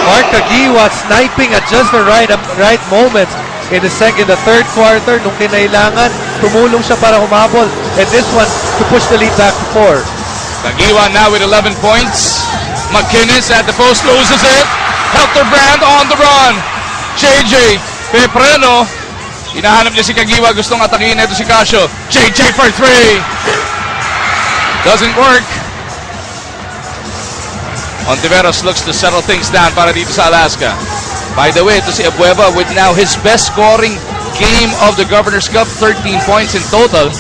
Mark Kagiwa sniping at just the right moments in the third quarter. Nung kinailangan, tumulong siya para humabol. And this one, to push the lead back to 4. Kagiwa now with 11 points. McInnes at the post loses it. Helterbrand on the run. JJ Pepreno. Hinahanap niya si Kagiwa. Gustong atakin ito si Casio. JJ for 3. Doesn't work. Ontiveros looks to settle things down para dito sa Alaska. By the way, ito si Abueva with now his best scoring game of the Governor's Cup. 13 points in total.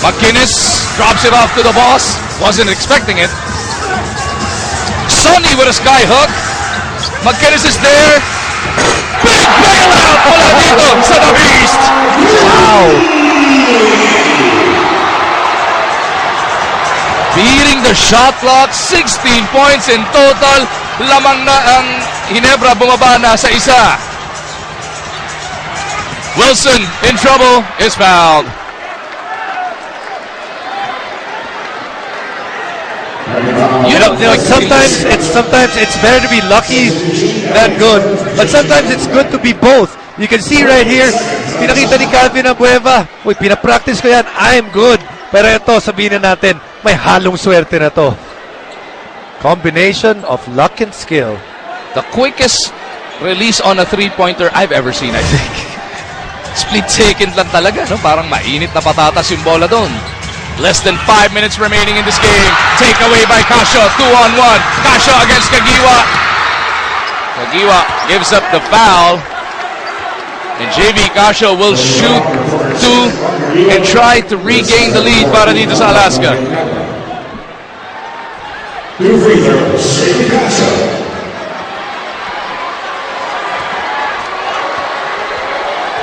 McInnes drops it off to the boss. Wasn't expecting it. Sonny with a sky hook. McInnes is there. Big bailout mula dito sa the Beast. Wow! Beating the shot clock. 16 points in total. Lamang na ang Ginebra, bumaba na sa 1. Wilson in trouble, is fouled. Sometimes it's better to be lucky than good. But sometimes it's good to be both. You can see right here, pinakita ni Calvin Abueva, uy, pinapractice ko yan, I'm good. Pero ito, sabihin na natin, may halong swerte na to. Combination of luck and skill. The quickest release on a three-pointer I've ever seen, I think. Split second lang talaga, no? Parang mainit na patatas yung bola doon. Less than 5 minutes remaining in this game. Take away by Casio. 2-on-1. Casio against Kagiwa. Kagiwa gives up the foul. And JV Casio will shoot 2 and try to regain the lead para dito sa Alaska.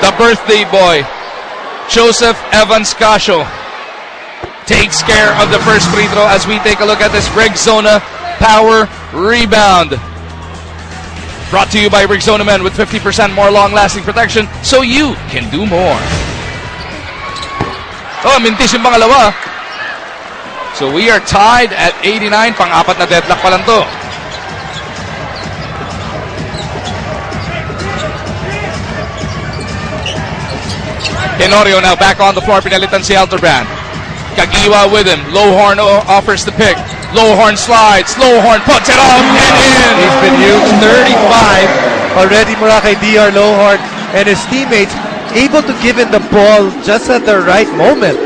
The birthday boy, Joseph Evans Casio, takes care of the first free throw as we take a look at this Rexona power rebound. Brought to you by Rexona Men with 50% more long-lasting protection so you can do more. Oh, mintis yung pangalawa. So we are tied at 89. Pang-apat na deadlock pa lang to. Tenorio now back on the floor. Pinalitan si Alterbrand. Kagiwa with him. Lowhorn offers the pick. Lowhorn slides. Lowhorn puts it up and in. He's been used 35 already mula kay DR Lowhorn and his teammates able to give him the ball just at the right moment.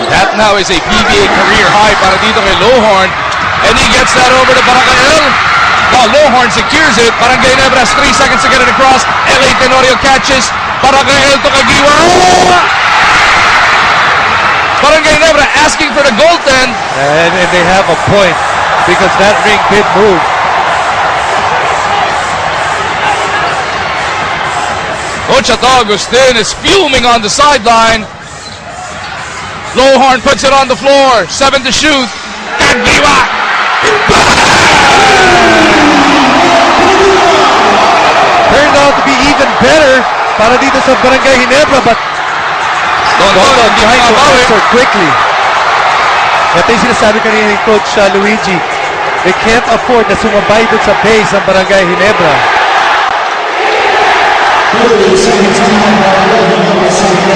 That now is a PBA career high para dito kay Lowhorn. And he gets that over to Barangay. Now Lowhorn secures it. Barangay Ginebra has 3 seconds to get it across. LA Tenorio catches. Barangay to Kagiwa. Barangay Ginebra asking for the goaltend. And they have a point because that ring did move. Coach Agustin is fuming on the sideline. Lowhorn puts it on the floor. 7 to shoot. Kagiwa. Turned out to be even better para dito sa Barangay Ginebra, but Don trying to answer quickly. Ito yung sinasabi kanina ni Coach Luigi. They can't afford na sumabay doon sa pace ng Barangay Ginebra.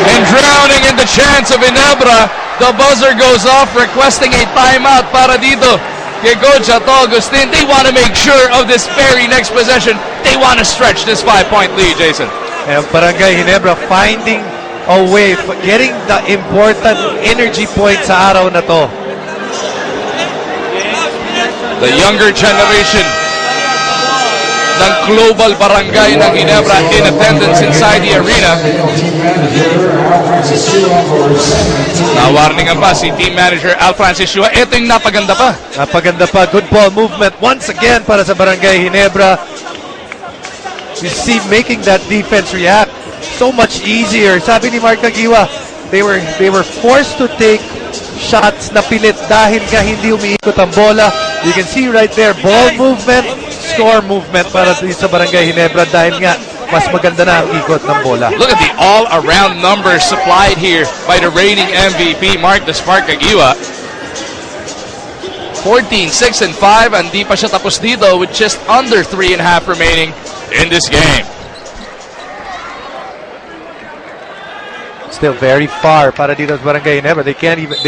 And drowning in the chance of Ginebra, the buzzer goes off requesting a timeout para dito kay Coach Agustin. They want to make sure of this very next possession. They want to stretch this 5-point lead, Jason. And Barangay Ginebra finding a way, getting the important energy points sa araw na to. The younger generation ng global barangay ng Ginebra in attendance inside the arena. Na-warningan pa si team manager Al Francis Shua. Ito yung napaganda pa. Napaganda pa. Good ball movement once again para sa Barangay Ginebra. You see, making that defense react so much easier. Sabi ni Mark Kagiwa, they were forced to take shots na pilit dahil nga hindi umiikot ang bola. You can see right there, ball movement, score movement para sa Barangay Ginebra dahil nga mas maganda na ang ikot ng bola. Look at the all-around numbers supplied here by the reigning MVP, Mark the Spark Kagiwa. 14, 6, and 5, and di pa siya tapos dito with just under 3.5 remaining in this game. Still very far para dito sa Barangay Ginebra. They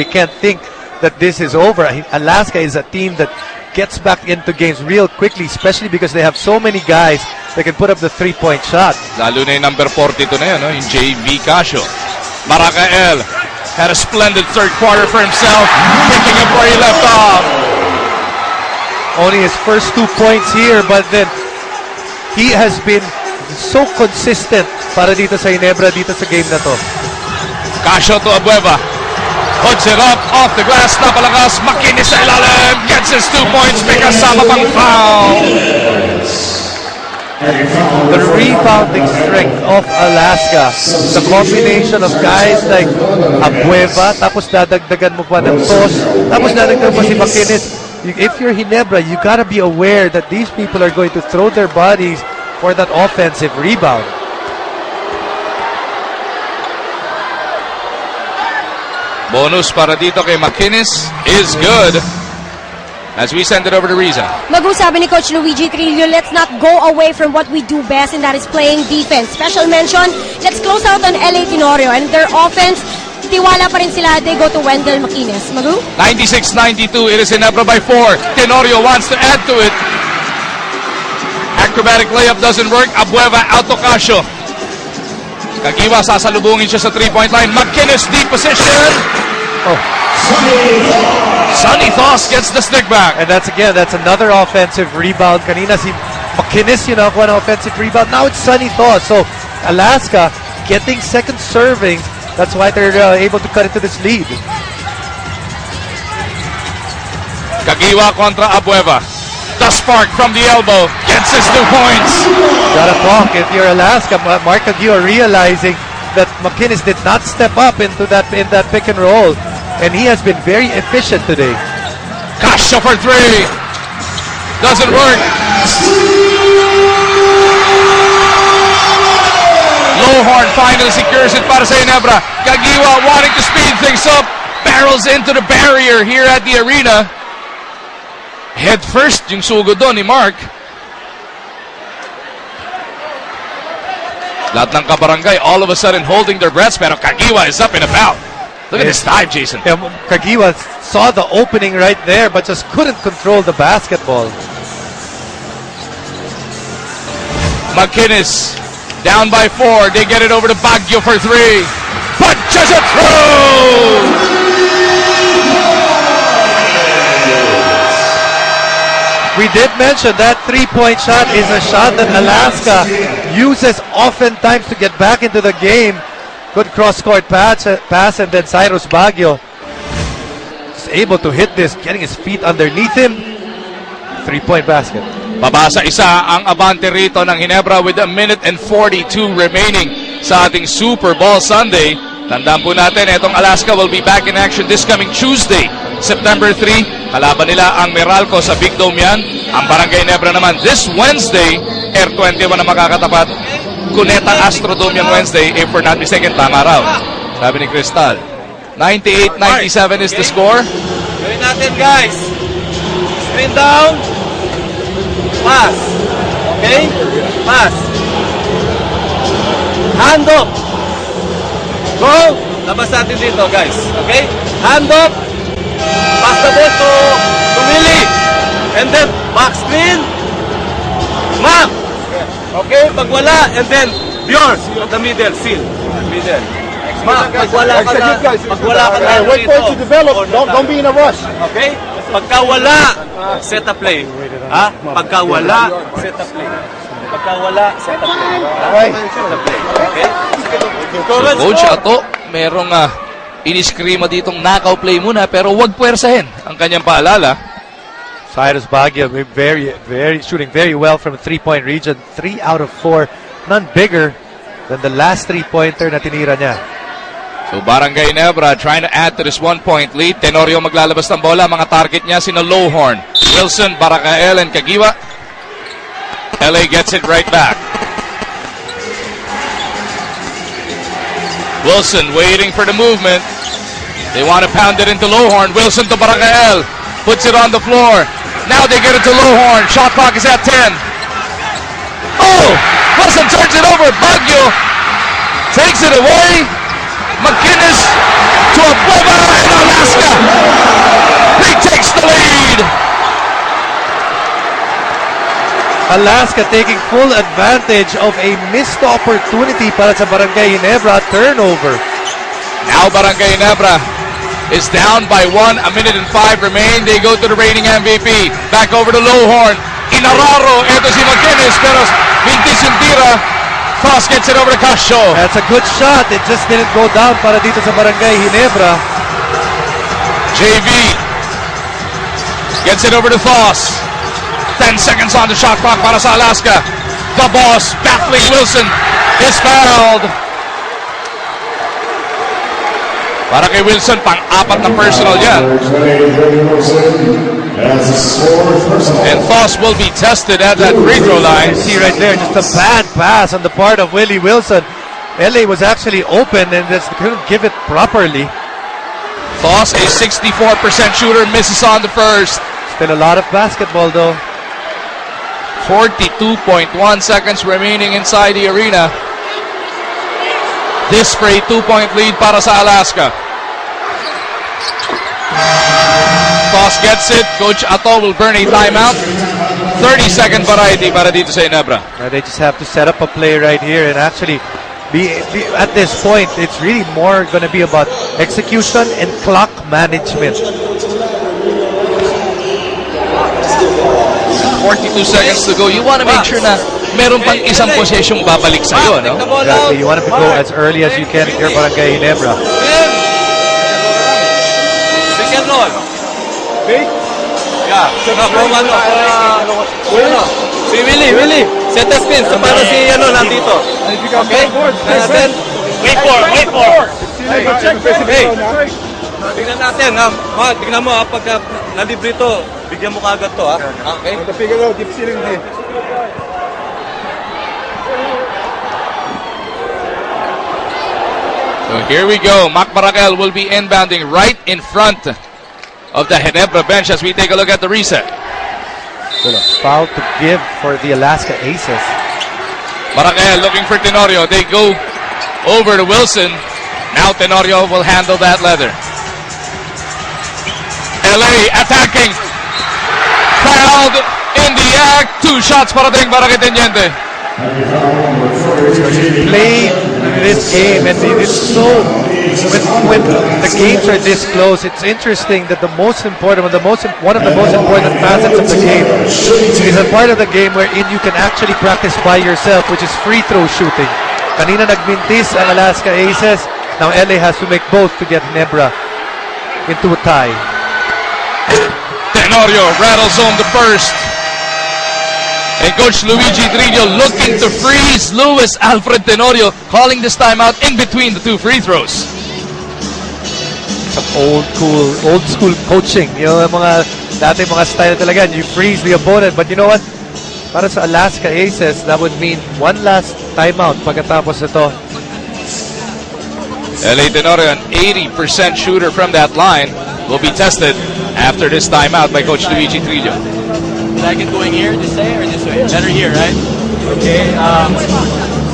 can't think that this is over. Alaska is a team that gets back into games real quickly, especially because they have so many guys that can put up the 3-point shot. Lalo na yung number 42 na yun, no? Yung JV Casio. Marakael had a splendid third quarter for himself, picking up where he left off. Only his first 2 points here, but then he has been so consistent para dito sa Ginebra dito sa game na to. Casio to Abueva. Puts it up off the glass, napalakas, makinis sa ilalim, gets his 2 points, may kasama pang foul. The rebounding strength of Alaska, the combination of guys like Abueva, tapos dadagdagan mo pa ng toss, tapos dadagdagan pa si Makinis. If you're Ginebra, you gotta be aware that these people are going to throw their bodies for that offensive rebound. Bonus para dito kay McInnes is good as we send it over to Riza. Mag-usabi ni Coach Luigi Trillo, let's not go away from what we do best, and that is playing defense. Special mention, let's close out on LA Tenorio and their offense. Tiwala pa rin sila, they go to Wendell McInnes. Magu? 96-92, it is Ginebra by 4. Tenorio wants to add to it. Acrobatic layup doesn't work. Abueva out to Casio. Kagiwa, sasalubungin siya sa 3-point line. McInnes, deep position. Oh. Sonny Thoss gets the stick back. And that's another offensive rebound. Kanina si McInnes, nakuha ng offensive rebound. Now it's Sonny Thoss. So Alaska getting second servings. That's why they're able to cut into this lead. Kagiwa kontra Abueva. The spark from the elbow gets his 2 points. Gotta talk if you're Alaska. Mark Aguirre realizing that McInnes did not step up into that pick and roll, and he has been very efficient today. Casio for 3. Doesn't work. Lohorn finally secures it para sa Ginebra. Kagiwa wanting to speed things up. Barrels into the barrier here at the arena. Head first yung sugod doon ni Mark. Lahat ng kabarangay all of a sudden holding their breaths, pero Kagiwa is up and about. Look at this dive, Jason. Yeah, Kagiwa saw the opening right there, but just couldn't control the basketball. McInnes down by 4. They get it over to Baguio for 3. Punches it through! We did mention that three-point shot is a shot that Alaska uses oftentimes to get back into the game. Good cross-court pass, and then Cyrus Baguio is able to hit this, getting his feet underneath him. Three-point basket. Babasa isa ang abante rito ng Ginebra with 1:42 remaining sa ating Super Bowl Sunday. Tandaan po natin, itong Alaska will be back in action this coming Tuesday, September 3. Kalaban nila ang Meralco sa Big Dome yan. Ang Barangay Ginebra naman this Wednesday, Air 21 na makakatapat. Cuneta Astrodome yung Wednesday, if we're not mistaken, tama raw. Sabi ni Crystal. 98-97 is the score. Gawin natin, guys. Screen down. Pass. Okay? Pass. Hand up. Go. Labas natin dito, guys. Okay? Hand up. Pass the ball to Willie. And then, back screen. Mark. Okay? Pag wala, and then, Bjorn. The middle, seal. Middle. Mark, pag wala ka na, Wait for it to develop. Don't be in a rush. okay? Pagka wala, set a play. Ha? Pagka wala, set a play. Pagka wala, set a play. Ha? Set a play. Okay? Coach Ato, merong iniskrima ditong knockout play muna, pero wag puwersahin ang kanyang paalala. Cyrus Baguio shooting very well from a three-point region. 3 out of 4. None bigger than the last three-pointer na tinira niya. So Barangay Ginebra trying to add to this 1-point lead. Tenorio maglalabas ng bola. Mga target niya sina Lohorn, Wilson, Barakael, and Kagiwa. LA gets it right back. Wilson waiting for the movement. They want to pound it into Lohorn. Wilson to Barakael. Puts it on the floor. Now they get it to Lohorn. Shot clock is at 10. Oh! Wilson turns it over. Baguio takes it away. McInnes to Abuba, and Alaska retakes the lead. Alaska taking full advantage of a missed opportunity para sa Barangay Ginebra turnover. Now Barangay Ginebra is down by 1, 1:05 remain. They go to the reigning MVP. Back over to Lohorn. Inararo, eto si McInnes, pero mintis yung tira. Cross gets it over to Casio. That's a good shot. It just didn't go down para dito sa Barangay Ginebra. JV gets it over to Foss. 10 seconds on the shot clock para sa Alaska. The boss battling Wilson is fouled. Para kay Wilson, pang-apat na personal yan. And Foss will be tested at that free throw line. See right there, just a bad pass on the part of Willie Wilson. LA was actually open and just couldn't give it properly. Foss, a 64% shooter, misses on the first. Still a lot of basketball though. 42.1 seconds remaining inside the arena. This for a 2-point lead para sa Alaska. Foss gets it. Coach Ato will burn a timeout. 30-second variety para dito sa Ginebra. They just have to set up a play right here and actually be at this point, it's really more going to be about execution and clock management. 42 seconds to go. You want to make sure na meron pang isang possession babalik sa'yo, no? Exactly. You want to go as early as you can if you're Barangay Ginebra. Second roll. Yeah. Si Willie. Set the spin. So para si nandito. Okay? Wait for. Hey. Tingnan natin. Tingnan mo pagka nalibre ito, bigyan mo kagad to. Okay? So here we go. Mac Marakel will be inbounding right in front of the Ginebra bench as we take a look at the reset. Still a foul to give for the Alaska Aces. Marakel looking for Tenorio. They go over to Wilson. Now Tenorio will handle that leather. LA attacking. Fouled in the act. 2 shots parating para kay Teniente. Played this game, and it's so when the games are this close, it's interesting that one of the most important facets of the game is a part of the game wherein you can actually practice by yourself, which is free throw shooting. Kanina nagmintis ang Alaska Aces. Now LA has to make both to get Ginebra into a tie. Tenorio rattles home the first. And Coach Luigi Trillo looking to freeze Luis Alfred Tenorio, calling this timeout in between the 2 free throws. Some old school coaching. You know, dati mga style talaga. You freeze the opponent. But you know what? Para sa Alaska Aces, that would mean one last timeout pagkatapos ito. LA Tenorio, an 80% shooter from that line, will be tested after this timeout by Coach Luigi Trillo. Like it going here, this way, or this way? Better here, right? Okay,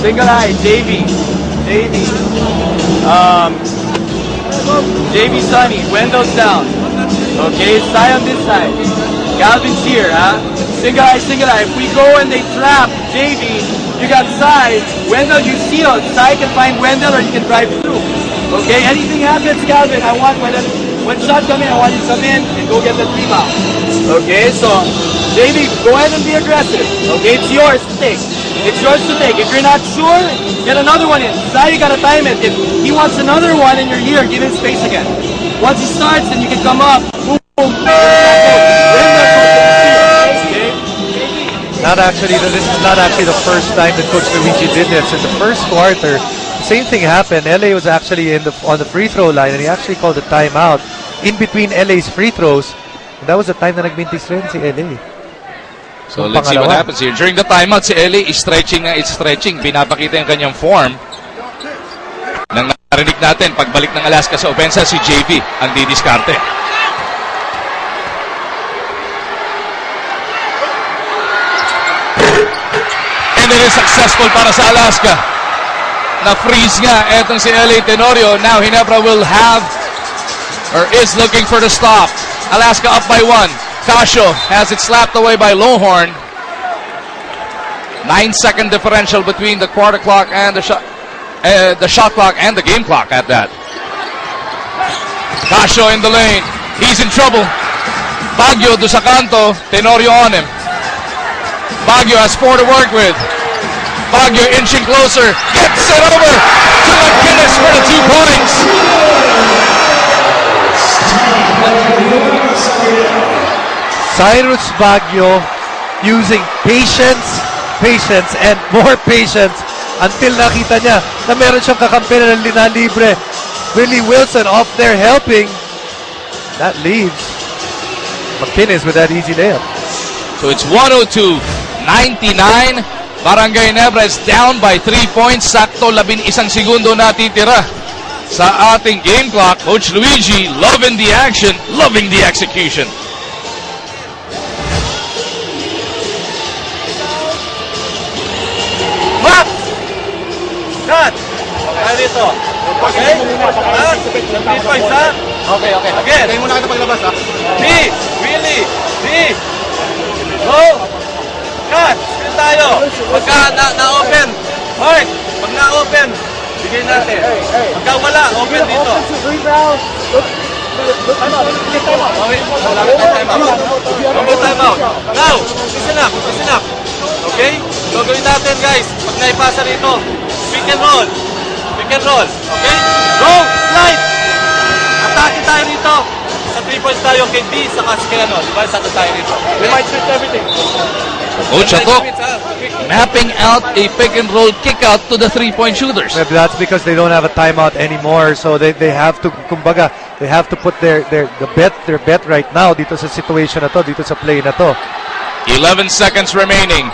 single eye, JV. JV Sunny, windows down. Okay, Sai on this side. Galvin's here, huh? Single eye. If we go and they trap JV, you got Sai. Wendell, you seal. Sai can find Wendell or you can drive through. Okay, anything happens, Galvin, I want when shot come in, I want you to come in and go get the rebound. Okay, so JV, go ahead and be aggressive. Okay, it's yours to take. It's yours to take. If you're not sure, get another one in. Sai, you gotta time it. If he wants another one and you're here, give him space again. Once he starts, then you can come up. Boom, boom. This is not actually the first time that Coach Luigi did this. In the first quarter, the same thing happened. LA was actually on the free throw line, and he actually called a timeout in between LA's free throws. And that was the time na nagmintis rin si LA. So let's see what happens here. During the timeout, si LA is stretching. Pinapakita yung kanyang form. Nang narinig natin, pagbalik ng Alaska sa opensa, si JV ang didiskarte. And it is successful para sa Alaska. Na-freeze nga etong si LA Tenorio. Now Ginebra will have or is looking for the stop. Alaska up by 1. Casio has it slapped away by Lowhorn. 9-second differential between the quarter clock and the shot clock and the game clock at that. Casio in the lane. He's in trouble. Baguio do sa kanto. Tenorio on him. Baguio has 4 to work with. Baguio inching closer. Gets it over to McGinnis for the 2 points. Cyrus Baguio using patience, and more patience until nakita niya na meron siyang kakampi na libre. Willie Wilson off there helping. That leaves McInnes with that easy layup. So it's 102-99. Barangay Ginebra is down by 3 points. Sakto 11 segundo natitira sa ating game clock. Coach Luigi loving the action, loving the execution. Shot! Okay dito. Okay? Ha? 3 points, ha? Okay. Again. Tayo muna kita paglabas, ha? B! Willie! B! Go! Shot! Spin tayo! Pagka na-open. Mark! Pag na-open, bigay natin. Pagka wala, open dito. Time out. Okay? Wala ka time out. One more time out. Now! Listen up. Okay? So gawin natin, guys. Pag naipasa rito, pick and roll. Okay? Go! Slide! Atake tayo rito. Sa 3 points tayo kay D saka si Kano. Diba? Tata tayo rito. We might switch everything. Coach Atok mapping out a pick and roll kick out to the 3-point shooters. Maybe that's because they don't have a timeout anymore, so they have to kumbaga, they have to put their bet right now dito sa situation na to, dito sa play na to. 11 seconds remaining.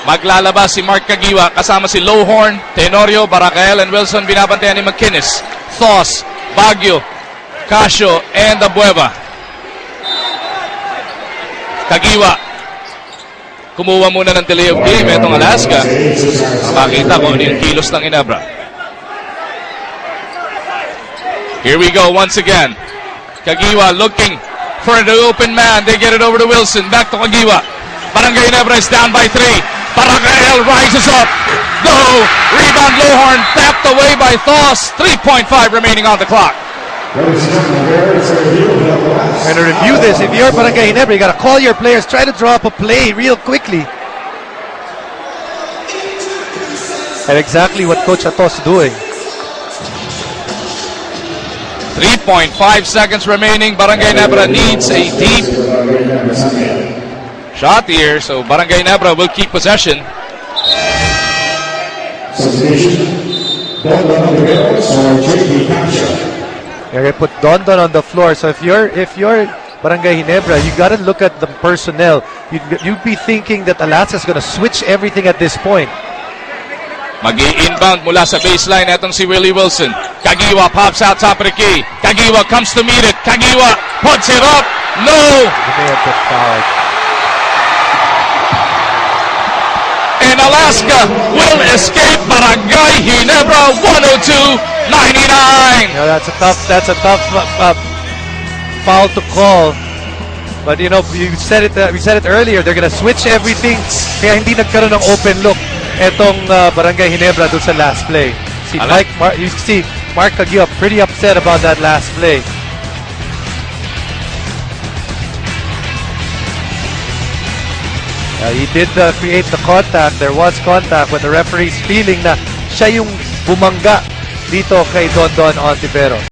Maglalabas si Mark Kagiwa kasama si Lowhorn, Tenorio, Baracael, and Wilson. Binabantayan ni McInnes, Thos, Baguio, Casio, and Abueva. Kagiwa. Kumuha muna ng delay of game itong Alaska. Makita ko ano yung kilos ng Ginebra. Here we go once again. Kagiwa looking for an open man. They get it over to Wilson. Back to Kagiwa. Barangay Ginebra is down by 3. Baracael rises up. No! Rebound Lowhorn tapped away by Thos. 3.5 remaining on the clock. And to review this, if you're Barangay Ginebra, you gotta call your players, try to draw up a play real quickly. And exactly what Coach Atos is doing. 3.5 seconds remaining. Barangay Ginebra needs a deep shot here, so Barangay Ginebra will keep possession. You're gonna put Don on the floor. So if you're Barangay Ginebra, you gotta look at the personnel. You'd be thinking that Alaska's gonna switch everything at this point. Mag-i-inbound mula sa baseline itong si Willie Wilson. Kagiwa pops out top of the key. Kagiwa comes to meet it. Kagiwa puts it up. No! He may have been fouled. And Alaska will escape Barangay Ginebra 102-99. You know, that's a tough foul to call. But you know, we said it earlier. They're gonna switch everything. Kaya hindi nagkaroon ng open look etong Barangay Ginebra doon sa last play. You see Mark Kagiwa pretty upset about that last play. He did create the contact. There was contact, but the referee's feeling na siya yung bumangga dito kay Don Ontiveros.